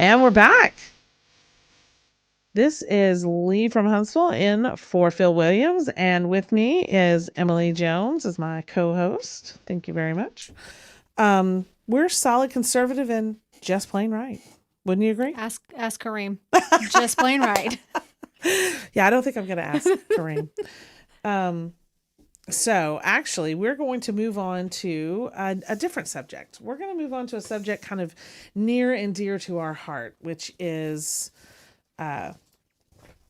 And we're back. This is Lee from Huntsville in for Phil Williams, and with me is Emily Jones as my co-host. Thank you very much. We're solid conservative and just plain right. Wouldn't you agree? Ask Kareem. Just plain right. Yeah, I don't think I'm going to ask Kareem. So actually, we're going to move on to a different subject. We're going to move on to a subject kind of near and dear to our heart, which is Title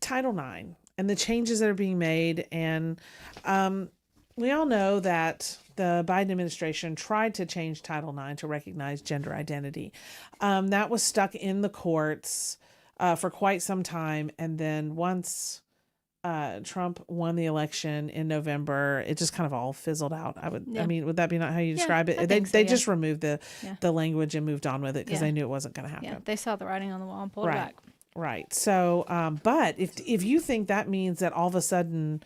IX and the changes that are being made. And we all know that the Biden administration tried to change Title IX to recognize gender identity. That was stuck in the courts for quite some time. And then once Trump won the election in November, it just kind of all fizzled out. I mean, would that be not how you describe it? They just removed the language and moved on with it because they knew it wasn't going to happen. Yeah, they saw the writing on the wall and pulled it back. Right. So, but if you think that means that all of a sudden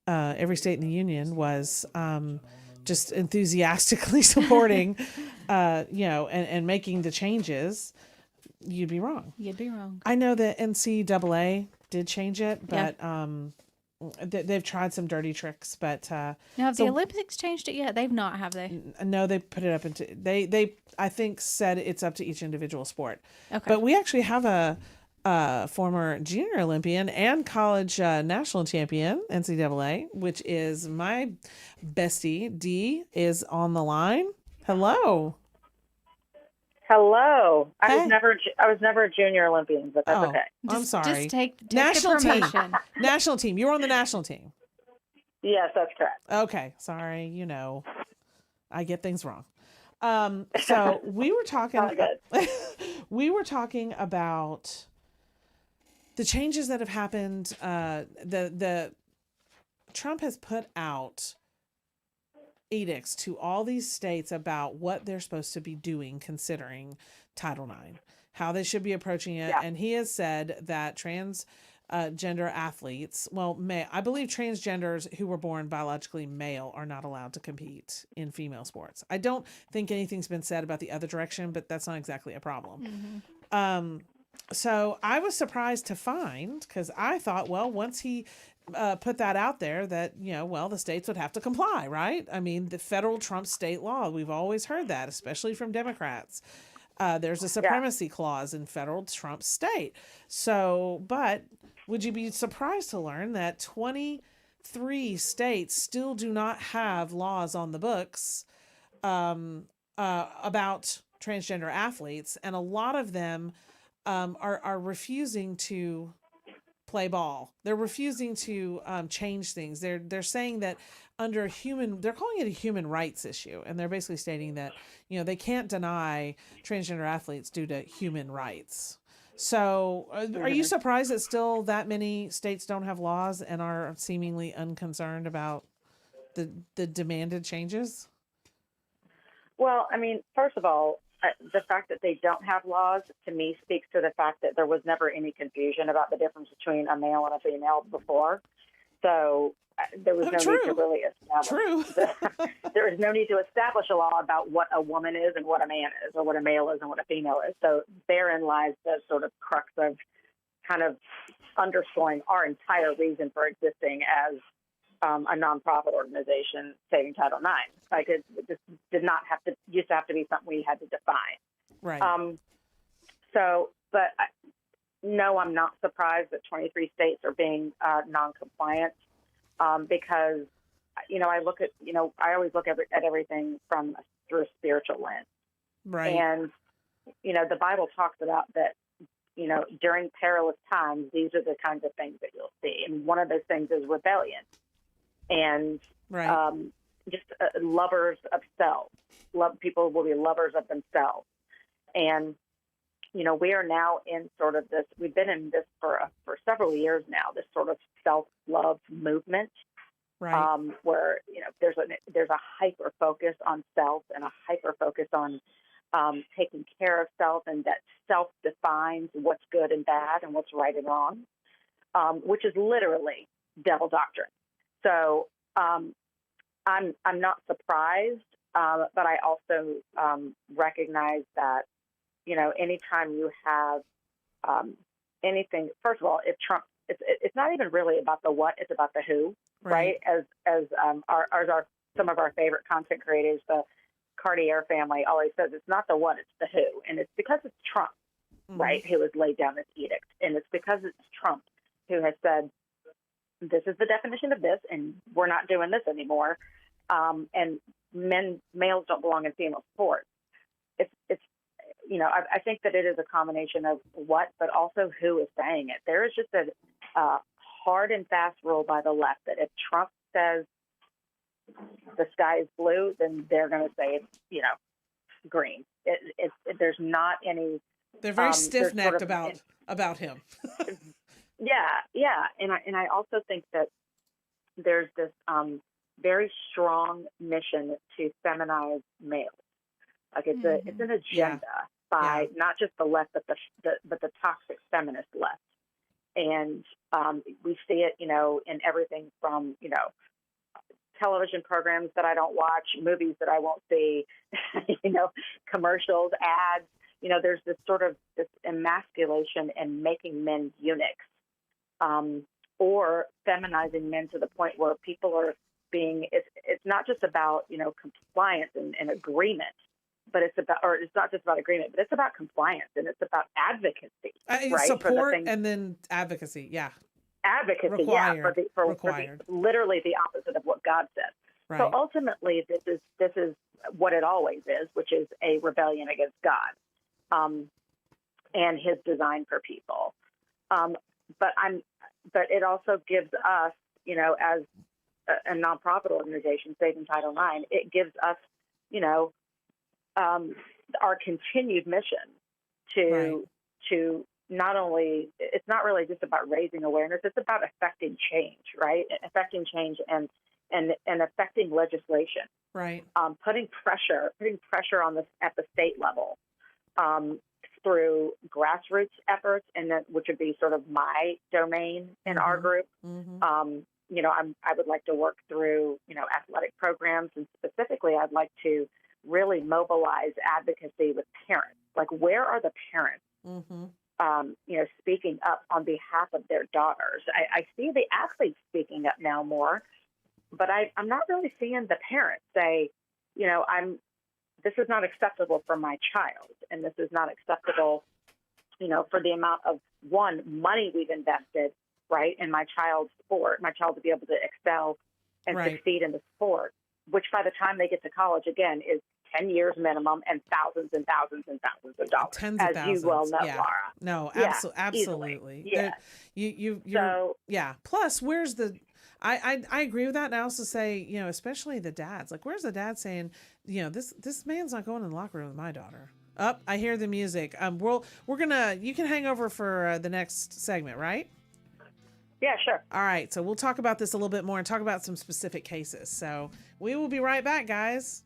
every state in the union was just enthusiastically supporting, and making the changes, you'd be wrong. You'd be wrong. I know that NCAA did change it, but they've tried some dirty tricks. But now, have the Olympics changed it yet? They've not, have they? No, they put it up into they I think said it's up to each individual sport. Okay. But we actually have a former junior Olympian and college national champion, NCAA, which is my bestie. Dee is on the line. Hello. Hello. I was never a junior Olympian, but that's okay. I'm sorry. Just take national the promotion. team. National team. You were on the national team. Yes, that's correct. Okay. Sorry. I get things wrong. So we were talking. We were talking about the changes that have happened. The Trump has put out edicts to all these states about what they're supposed to be doing considering Title IX, how they should be approaching it. Yeah. And he has said that transgender athletes, I believe transgenders who were born biologically male are not allowed to compete in female sports. I don't think anything's been said about the other direction, but that's not exactly a problem. Mm-hmm. So I was surprised to find, because I thought, once he put that out there that, the states would have to comply, right? I mean, the federal trumps state law. We've always heard that, especially from Democrats. There's a supremacy clause in federal trump state. So, but would you be surprised to learn that 23 states still do not have laws on the books about transgender athletes, and a lot of them are refusing to play ball. They're refusing to change things. They're saying that they're calling it a human rights issue, and they're basically stating that they can't deny transgender athletes due to human rights. So, are you surprised that still that many states don't have laws and are seemingly unconcerned about the demanded changes? Well, I mean, first of all, the fact that they don't have laws, to me, speaks to the fact that there was never any confusion about the difference between a male and a female before. So there was no need to really establish. There is no need to establish a law about what a woman is and what a man is, or what a male is and what a female is. So therein lies the sort of crux of kind of underscoring our entire reason for existing as a nonprofit organization saving Title IX. Like it just used to have to be something we had to define. Right. No, I'm not surprised that 23 states are being non-compliant because, I always look at everything through a spiritual lens. Right. And, the Bible talks about that, during perilous times, these are the kinds of things that you'll see. And one of those things is rebellion. And just lovers of self. People will be lovers of themselves. And, we are now in sort of this, we've been in this for several years now, this sort of self-love movement. Right. Where, there's a hyper focus on self and a hyper focus on taking care of self, and that self defines what's good and bad and what's right and wrong, which is literally devil doctrine. So I'm not surprised, but I also recognize that anytime you have anything, first of all, if Trump, it's not even really about the what, it's about the who, right? As our some of our favorite content creators, the Cartier family always says, it's not the what, it's the who, and it's because it's Trump, right, who has laid down this edict, and it's because it's Trump who has said, this is the definition of this, and we're not doing this anymore, and males don't belong in female sports. It's I think that it is a combination of what, but also who is saying it. There is just a hard and fast rule by the left that if Trump says the sky is blue, then they're going to say it's, green. There's not any. They're very stiff-necked sort of, about him. Yeah, and I also think that there's this very strong mission to feminize males. Like it's an agenda by not just the left, but the toxic feminist left, and we see it, in everything from television programs that I don't watch, movies that I won't see, commercials, ads. There's this sort of this emasculation and making men eunuchs, or feminizing men to the point where people are being. It's not just about compliance and agreement. But it's not just about agreement, but it's about compliance and it's about advocacy, right? Support and then advocacy, yeah. Advocacy, required. For required. Literally the opposite of what God says. Right. So ultimately, this is what it always is, which is a rebellion against God, and His design for people. But it also gives us, as a nonprofit organization, Saving Title IX, it gives us, our continued mission to not only, it's not really just about raising awareness, it's about affecting change, right? Affecting change and affecting legislation. Right. Putting pressure on this at the state level, through grassroots efforts, and then, which would be sort of my domain in our group. I would like to work through, athletic programs, and specifically I'd like to really mobilize advocacy with parents. Like, where are the parents, speaking up on behalf of their daughters? I see the athletes speaking up now more, but I'm not really seeing the parents say, this is not acceptable for my child, and this is not acceptable, for the amount of money we've invested, right, in my child's sport, my child to be able to excel and succeed in the sport, which by the time they get to college, again, is 10 years minimum and thousands and thousands and thousands of dollars. Tens of thousands. You well know, Laura. No, absolutely. Yeah. Yeah. Plus, where's the? I agree with that, and I also say, especially the dads. Like, where's the dad saying, this man's not going in the locker room with my daughter. I hear the music. You can hang over for the next segment, right? Yeah, sure. All right, so we'll talk about this a little bit more and talk about some specific cases. So we will be right back, guys.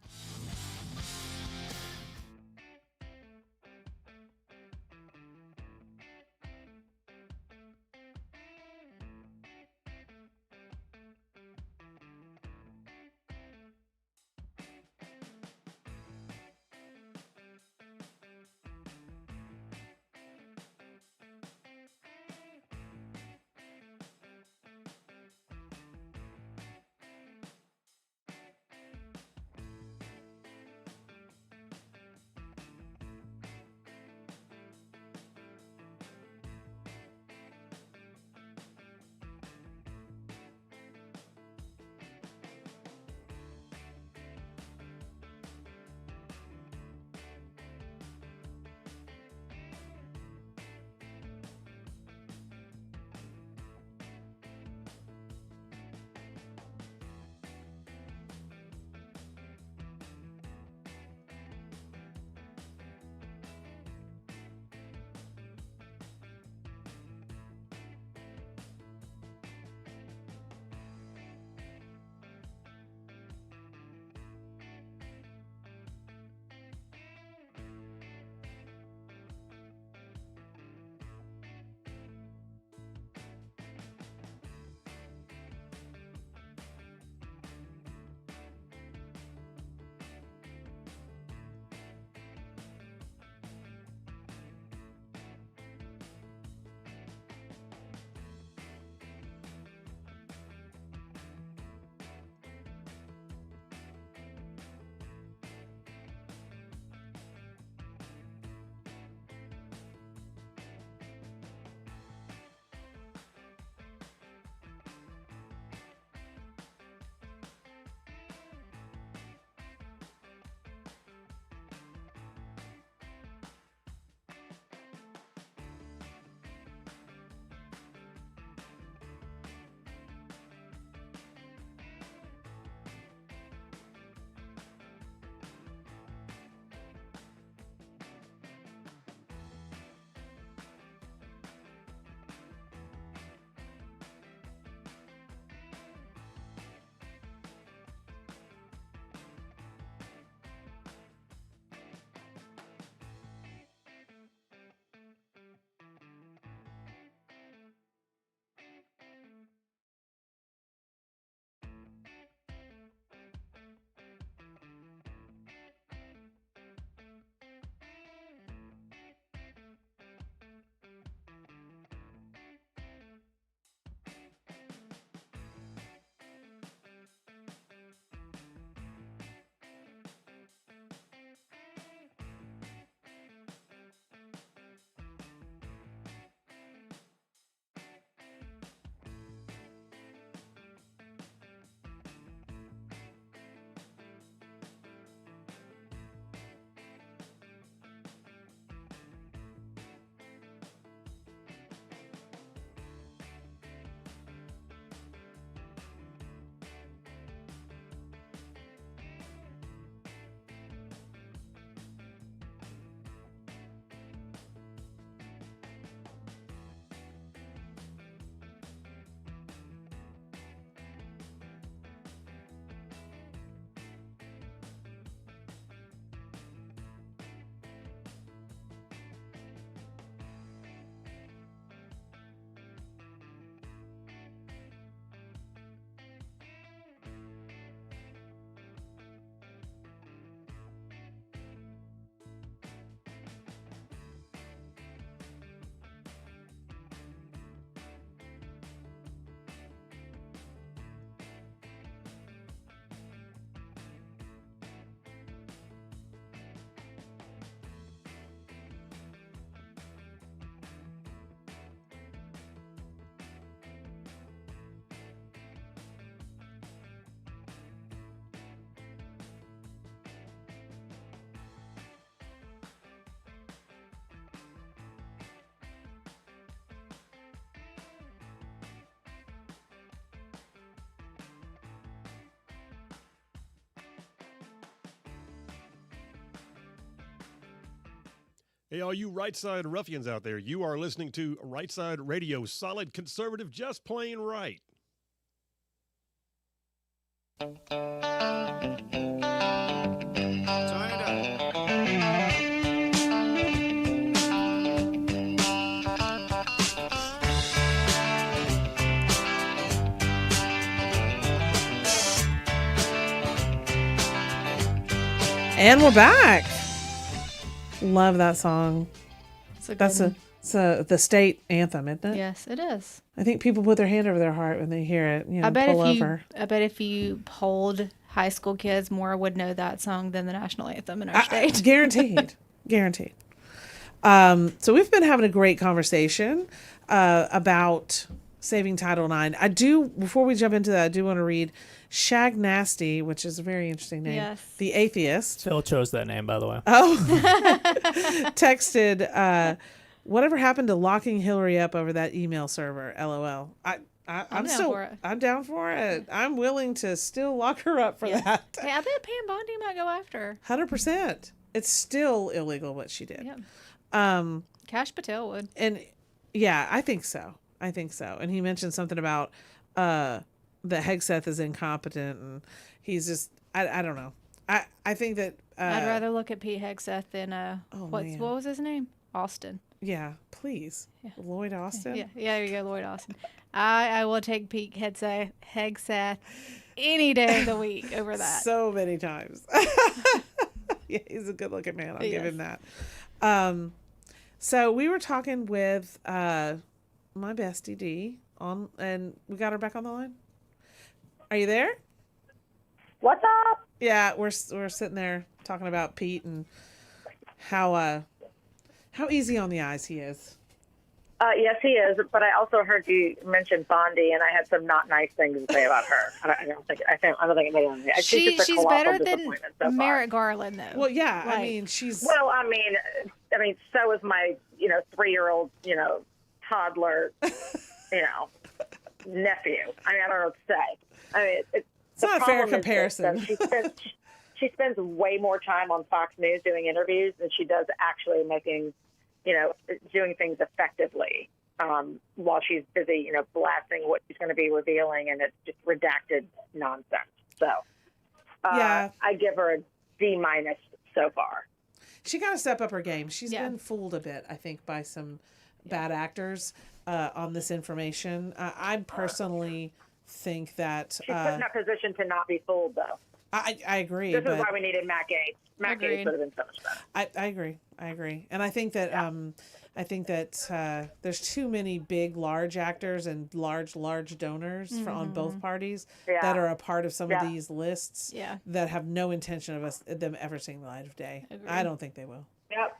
Hey, all you Rightside ruffians out there, you are listening to Rightside Radio, solid conservative, just plain right. Turn it up. And we're back. Love that song. It's a good That's one. the state anthem, isn't it? Yes, it is. I think people put their hand over their heart when they hear it. You know, pull over. I bet if you polled high school kids, more would know that song than the national anthem in our state. Guaranteed. Guaranteed. So we've been having a great conversation about saving Title IX. Before we jump into that, I do want to read Shag Nasty, which is a very interesting name. Yes. The Atheist. Phil chose that name, by the way. Oh, texted, whatever happened to locking Hillary up over that email server? LOL. I'm down still, for it. I'm down for it. I'm willing to still lock her up for that. Hey, I bet Pam Bondi might go after her. 100%. It's still illegal what she did. Yeah. Cash Patel would. And yeah, I think so. And he mentioned something about that Hegseth is incompetent, and he's just I don't know. I think that I'd rather look at Pete Hegseth than man. what was his name? Austin. Yeah, please. Yeah. Lloyd Austin. Yeah, there you go, Lloyd Austin. I will take Pete Hegseth any day of the week over that. So many times. Yeah, he's a good looking man. I'll give him that. So we were talking with my bestie D and we got her back on the line. Are you there? What's up? Yeah, we're sitting there talking about Pete and how easy on the eyes he is. Yes, he is. But I also heard you mention Bondi, and I had some not nice things to say about her. I don't think it made any. She's better than Merrick Garland, though. Well, yeah. Like, I mean, she's. Well, I mean, so is my 3-year-old toddler nephew. I mean, I don't know what to say. I mean, it's not a fair comparison. She spends way more time on Fox News doing interviews than she does actually making, doing things effectively while she's busy, blasting what she's going to be revealing, and it's just redacted nonsense. So, yeah, I give her a D- so far. She got to step up her game. She's been fooled a bit, I think, by some bad actors on this information. I personally think that she's put in a position to not be fooled, though. I agree. This is why we needed Matt Gaetz. Matt Gaetz would have been so much better. I agree. And I think that there's too many big, large actors and large donors on both parties that are a part of some of these lists that have no intention of them ever seeing the light of day. Agreed. I don't think they will. Yep.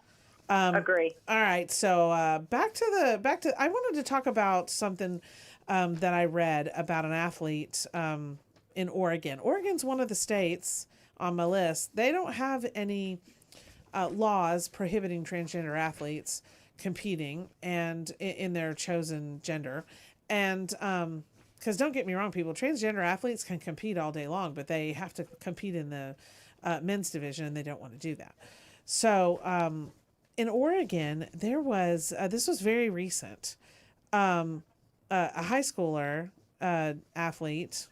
Agree. All right. So back to I wanted to talk about something that I read about an athlete in Oregon. Oregon's one of the states on my list. They don't have any laws prohibiting transgender athletes competing and in their chosen gender. And because don't get me wrong, people, transgender athletes can compete all day long, but they have to compete in the men's division, and they don't want to do that. So in Oregon, there was this was very recent. A high schooler athlete.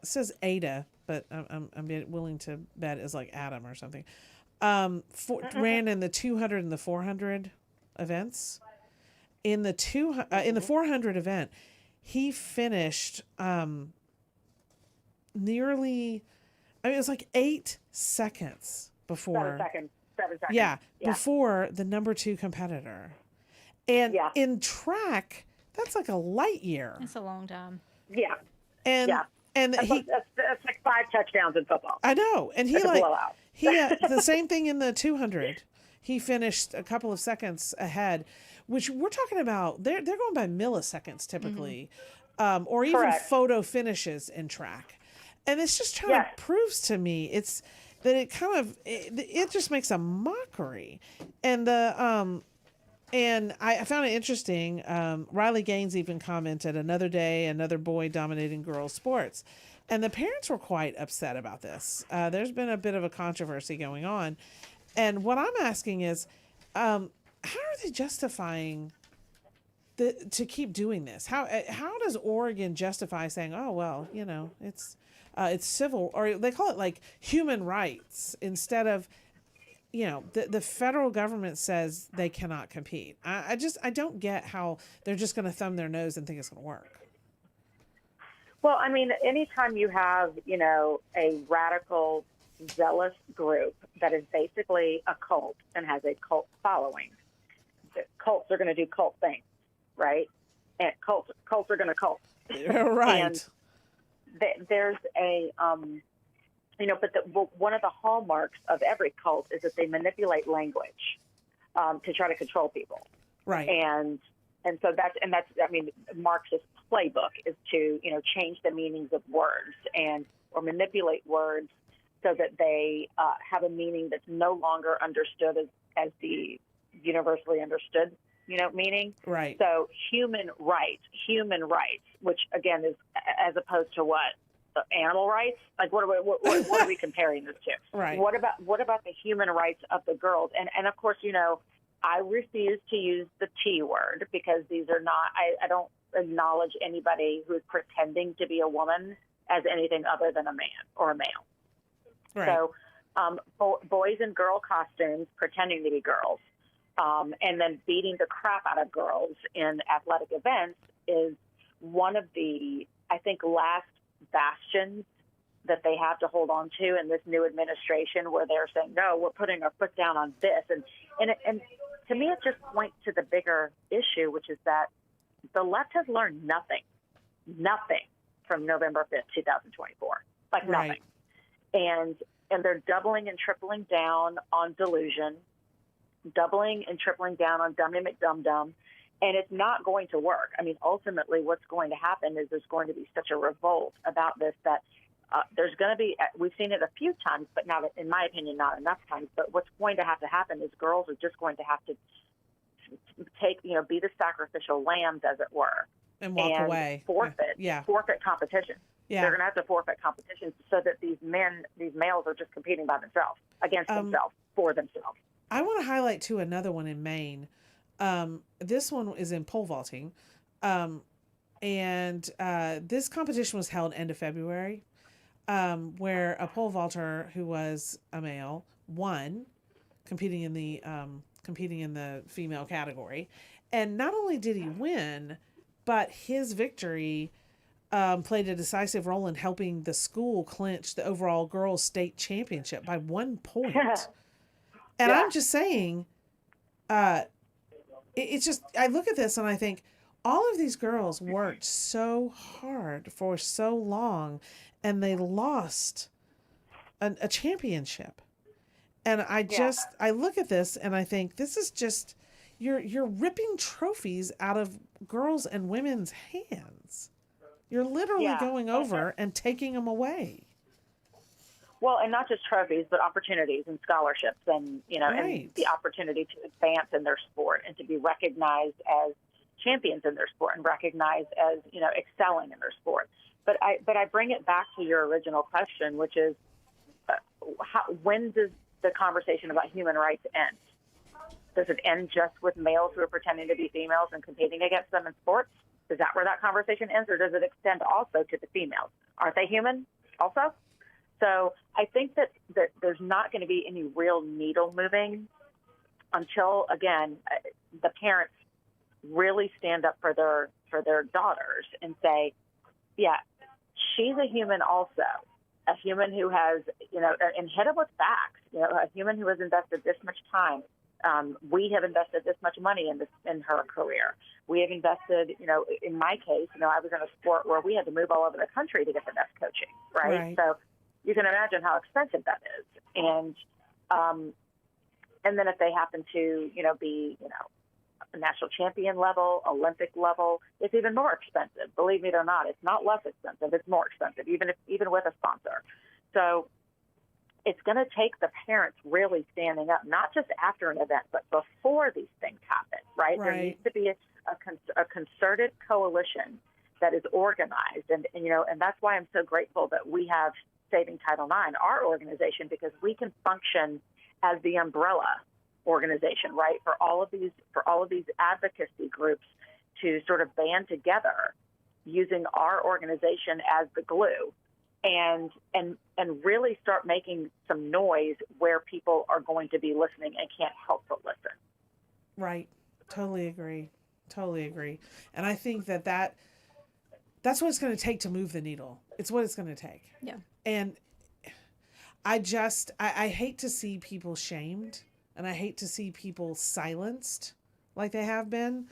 It says Ada, but I'm willing to bet it's like Adam or something. Ran in the 200 and the 400 events. In the 400 event, he finished nearly. I mean, it was like 8 seconds before. 7 seconds. Yeah, before the number 2 competitor, and in track, that's like a light year. It's a long time. And that's like 5 touchdowns in football. I know, and he blowout. the same thing in the 200. He finished a couple of seconds ahead, which we're talking about. They're going by milliseconds typically, or even Correct. photo finishes in track, and it's just kind of proves to me that it just makes a mockery, and And I found it interesting. Riley Gaines even commented, "Another day, another boy dominating girls' sports." And the parents were quite upset about this. There's been a bit of a controversy going on. And what I'm asking is, how are they justifying to keep doing this? How does Oregon justify saying, oh well, it's civil, or they call it like human rights instead of, the federal government says they cannot compete. I don't get how they're just going to thumb their nose and think it's going to work. Well, I mean, anytime you have, a radical, zealous group that is basically a cult and has a cult following, cults are going to do cult things, right? And cults are going to cult. Right. And there's a, but one of the hallmarks of every cult is that they manipulate language to try to control people. Right. And so that's Marxist playbook is to, change the meanings of words or manipulate words so that they have a meaning that's no longer understood as the universally understood, meaning. Right. So human rights, which again is as opposed to what? Animal rights? Like what are we comparing this to? Right. What about the human rights of the girls? And of course, I refuse to use the T word because these are not, I don't acknowledge anybody who's pretending to be a woman as anything other than a man or a male. Right. So boys in girl costumes pretending to be girls and then beating the crap out of girls in athletic events is one of the, I think, last bastions that they have to hold on to in this new administration where they're saying, no, we're putting our foot down on this. And to me, it just points to the bigger issue, which is that the left has learned nothing from November 5th, 2024, like Right. nothing. And they're doubling and tripling down on delusion, doubling and tripling down on dummy McDum-Dum, and it's not going to work. I mean, ultimately what's going to happen is there's going to be such a revolt about this that there's going to be, we've seen it a few times, but not, in my opinion, not enough times. But what's going to happen is girls are just going to have to take, be the sacrificial lambs, as it were, and walk away, forfeit competition. Yeah. They're going to have to forfeit competition so that these males are just competing by themselves, against themselves, for themselves. I want to highlight too another one in Maine. This one is in pole vaulting, and this competition was held end of February, where a pole vaulter who was a male won, competing in the female category, and not only did he win, but his victory played a decisive role in helping the school clinch the overall girls' state championship by 1 point. And I'm just saying, it's just, I look at this and I think all of these girls worked so hard for so long and they lost a championship. And I look at this and I think this is just, you're ripping trophies out of girls' and women's hands. You're literally going over and taking them away. Well, and not just trophies, but opportunities and scholarships and, and the opportunity to advance in their sport and to be recognized as champions in their sport and recognized as, excelling in their sport. But I bring it back to your original question, which is when does the conversation about human rights end? Does it end just with males who are pretending to be females and competing against them in sports? Is that where that conversation ends, or does it extend also to the females? Aren't they human also? So I think that there's not going to be any real needle moving until, again, the parents really stand up for their daughters and say, yeah, she's a human also, a human who has, and hit them with facts, a human who has invested this much time. We have invested this much money in her career. We have invested, in my case, I was in a sport where we had to move all over the country to get the best coaching, right? So you can imagine how expensive that is. And then if they happen to, be, a national champion level, Olympic level, it's even more expensive. Believe me or not, it's not less expensive. It's more expensive, even with a sponsor. So it's going to take the parents really standing up, not just after an event, but before these things happen, right? There needs to be a concerted coalition that is organized. And that's why I'm so grateful that we have Saving Title IX, our organization, because we can function as the umbrella organization, right? For all of these advocacy groups to sort of band together using our organization as the glue and really start making some noise where people are going to be listening and can't help but listen. Right. Totally agree. And I think that's what it's going to take to move the needle. It's what it's going to take. Yeah. And I hate to see people shamed, and I hate to see people silenced like they have been.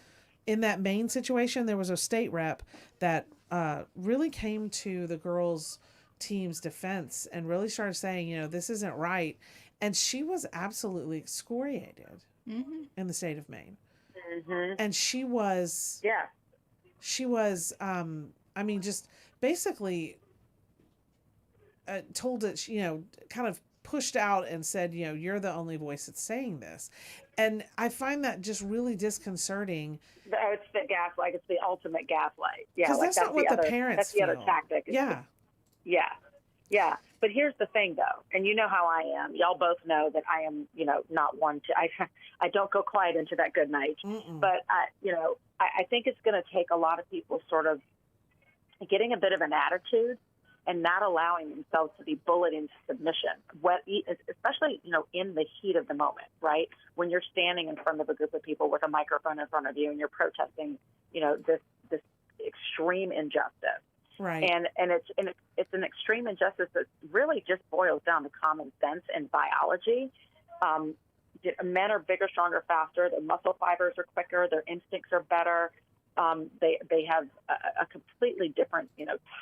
In that Maine situation, there was a state rep that really came to the girls' team's defense and really started saying, this isn't right. And she was absolutely excoriated in the state of Maine. Mm-hmm. And she was, just basically told that, kind of pushed out and said, you're the only voice that's saying this. And I find that just really disconcerting. It's the gaslight. It's the ultimate gaslight. Yeah, because that's not what the parents That's the feel. other tactic. Yeah. But here's the thing, though, and you know how I am. Y'all both know that I am, not one to. I don't go quiet into that good night. Mm-mm. But I think it's going to take a lot of people sort of getting a bit of an attitude and not allowing themselves to be bullied into submission, especially, in the heat of the moment, right? When you're standing in front of a group of people with a microphone in front of you and you're protesting, this extreme injustice. Right. And it's an extreme injustice that really just boils down to common sense and biology. Men are bigger, stronger, faster. Their muscle fibers are quicker. Their instincts are better. They have a completely different,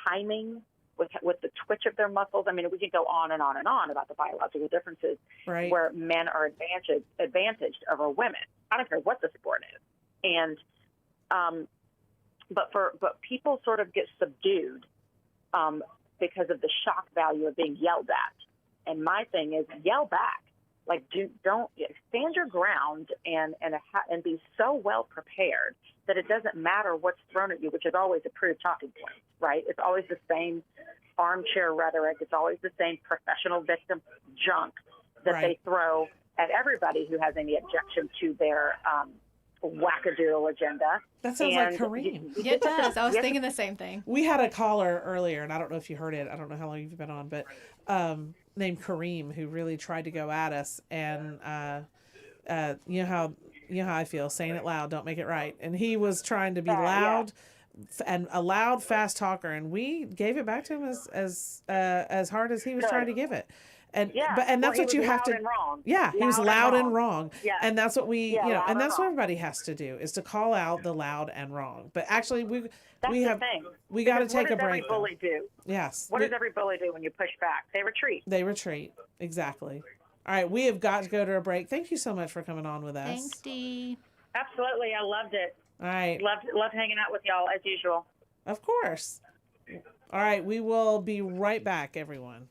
timing with the twitch of their muscles. I mean, we could go on and on and on about the biological differences where men are advantaged over women. I don't care what the sport is. And but people sort of get subdued because of the shock value of being yelled at. And my thing is yell back. Like, don't stand your ground and be so well prepared that it doesn't matter what's thrown at you, which is always a proved talking point, right? It's always the same armchair rhetoric. It's always the same professional victim junk that they throw at everybody who has any objection to their wackadoodle agenda. That sounds like Kareem. Yeah, it does. I was thinking the same thing. We had a caller earlier, and I don't know if you heard it. I don't know how long you've been on, but named Kareem, who really tried to go at us. And you know how I feel, saying it loud, don't make it right. And he was trying to be loud and a loud, fast talker, and we gave it back to him as hard as he was trying to give it. And that's what you have to. Yeah, he was loud and wrong. Yeah. And that's what and that's what everybody has to do, is to call out the loud and wrong. But actually, we got to take a break. What does every bully do? Yes. What does every bully do when you push back? They retreat. Exactly. All right, we have got to go to a break. Thank you so much for coming on with us. Thanks, Dee. Absolutely, I loved it. All right. Loved hanging out with y'all as usual. Of course. All right, we will be right back, everyone.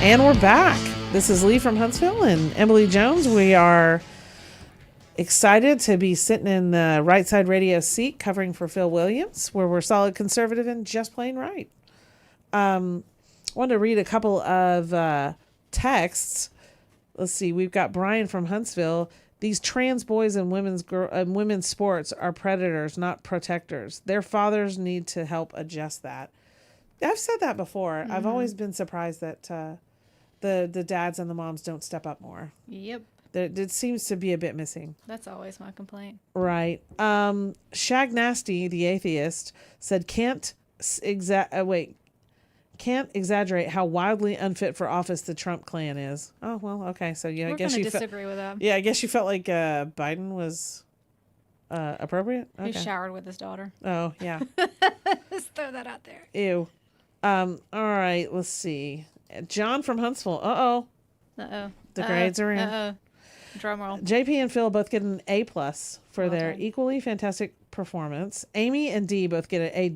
And we're back. This is Lee from Huntsville and Emily Jones. We are excited to be sitting in the Rightside Radio seat covering for Phil Williams, where we're solid conservative and just plain right. I wanted to read a couple of texts. Let's see. We've got Brian from Huntsville. These trans boys and women's sports are predators, not protectors. Their fathers need to help adjust that. I've said that before. I've always been surprised that the dads and the moms don't step up more. Yep. It seems to be a bit missing. That's always my complaint. Right. Shag Nasty, the atheist, said can't exaggerate how wildly unfit for office the Trump clan is. Oh, well, okay. So yeah, We're I guess gonna you disagree with that. Yeah, I guess you felt like Biden was appropriate. He Okay. showered with his daughter. Oh, yeah. Let's throw that out there. Ew. All right, let's see. John from Huntsville. Uh-oh. Uh-oh. The grades are in. Uh-oh. Drum roll. JP and Phil both get an A+ for Well their done. equally fantastic performance. Amy and Dee both get an A+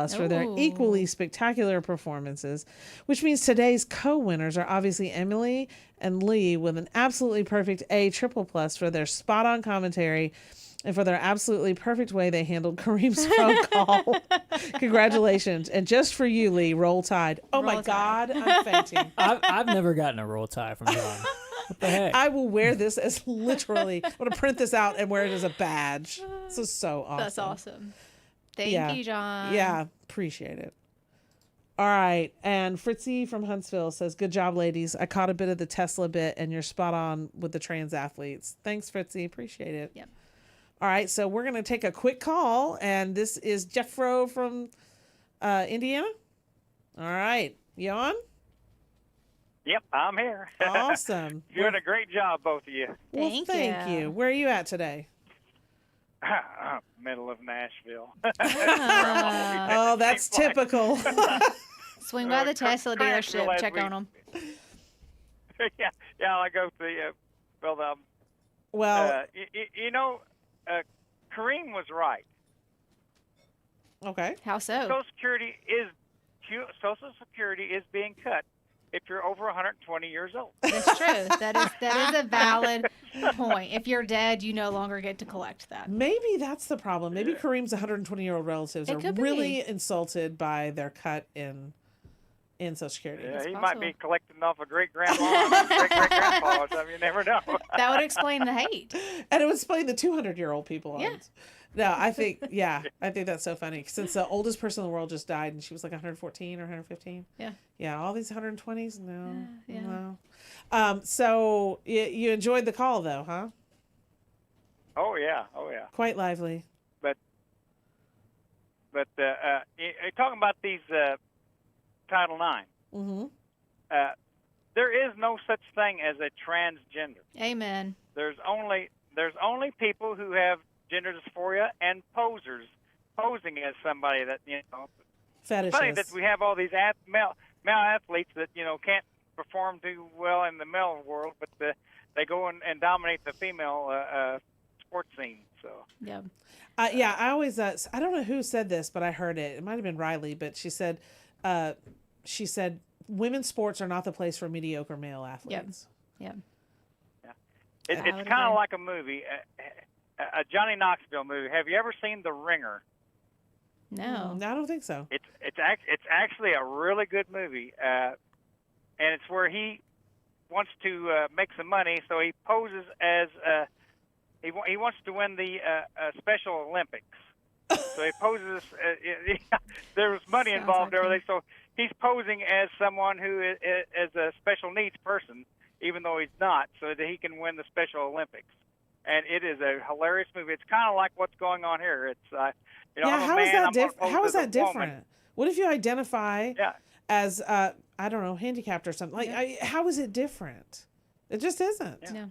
for their Ooh. equally spectacular performances, which means today's co-winners are obviously Emily and Lee with an absolutely perfect A+ for their spot-on commentary and for their absolutely perfect way they handled Kareem's phone call. Congratulations. And just for you, Lee, roll tide. Oh, my Roll God, I'm fainting. I've never gotten a roll tie from John. What the heck? I will wear this as literally, I'm going to print this out and wear it as a badge. This is so awesome. That's awesome. Thank Yeah. you, John. Yeah, appreciate it. All right. And Fritzy from Huntsville says, good job, ladies. I caught a bit of the Tesla bit and you're spot on with the trans athletes. Thanks, Fritzy. Appreciate it. Yep. All right. So we're going to take a quick call. And this is Jeffro from Indiana. All right. You on? Yep, I'm here. Awesome. You're doing a great job, both of you. Well, thank you. Where are you at today? Middle of Nashville. Oh, that's typical. Swing by the Tesla Nashville dealership, as check we- on them. yeah, I go to the, Kareem was right. Okay. How so? Social Security is being cut if you're over 120 years old. That's true. That is a valid point. If you're dead, you no longer get to collect that. Maybe that's the problem. Maybe Kareem's 120-year-old relatives It are could be. really insulted by their cut in Social Security. Yeah, he might be collecting off a great grandma and great grandpa. I mean, you never know. That would explain the hate. And it would explain the 200-year-old people. Yeah. No, I think that's so funny. Since the oldest person in the world just died and she was like 114 or 115. Yeah. Yeah, all these 120s? No. Yeah. No. So you enjoyed the call, though, huh? Oh yeah. Quite lively. But you're talking about these Title IX. Mm-hmm. There is no such thing as a transgender. Amen. There's only people who have gender dysphoria and posing as somebody that Fetishes. funny that we have all these male athletes that can't perform too well in the male world, but they go and dominate the female sports scene. So yeah. I always I don't know who said this, but I heard it. It might have been Riley, but she said women's sports are not the place for mediocre male athletes. Yep. It's kind of like a movie, a Johnny Knoxville movie. Have you ever seen The Ringer? No. I don't think so. It's actually a really good movie, and it's where he wants to make some money, so he poses as he wants to win the Special Olympics. So he poses. There was money involved there, so he's posing as someone who is a special needs person, even though he's not, so that he can win the Special Olympics. And it is a hilarious movie. It's kind of like what's going on here. It's how is that different? What if you identify as I don't know, handicapped or something? Like, how is it different? It just isn't. Yeah.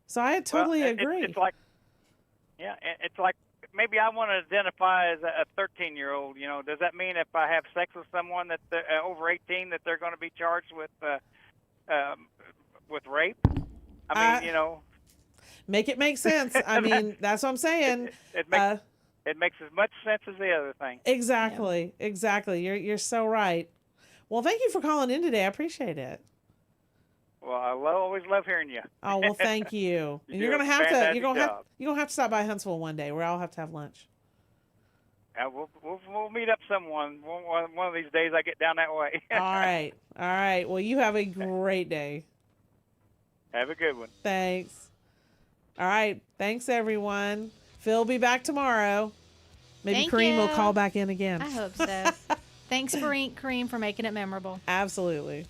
So I totally agree. It's like maybe I want to identify as a 13-year-old. Does that mean if I have sex with someone that over 18 that they're going to be charged with rape? I mean, make it make sense. I mean, that's what I'm saying. It makes as much sense as the other thing. Exactly. You're so right. Well, thank you for calling in today. I appreciate it. Well, I always love hearing you. Oh well, thank you. You And you're do a gonna have to fantastic job. you're gonna have to stop by Huntsville one day. Where I'll have to have lunch. We'll meet up one of these days. I get down that way. All right. Well, you have a great day. Have a good one. Thanks. All right. Thanks, everyone. Phil will be back tomorrow. Maybe Thank Kareem will you. call back in again. I hope so. Thanks, Kareem, for making it memorable. Absolutely.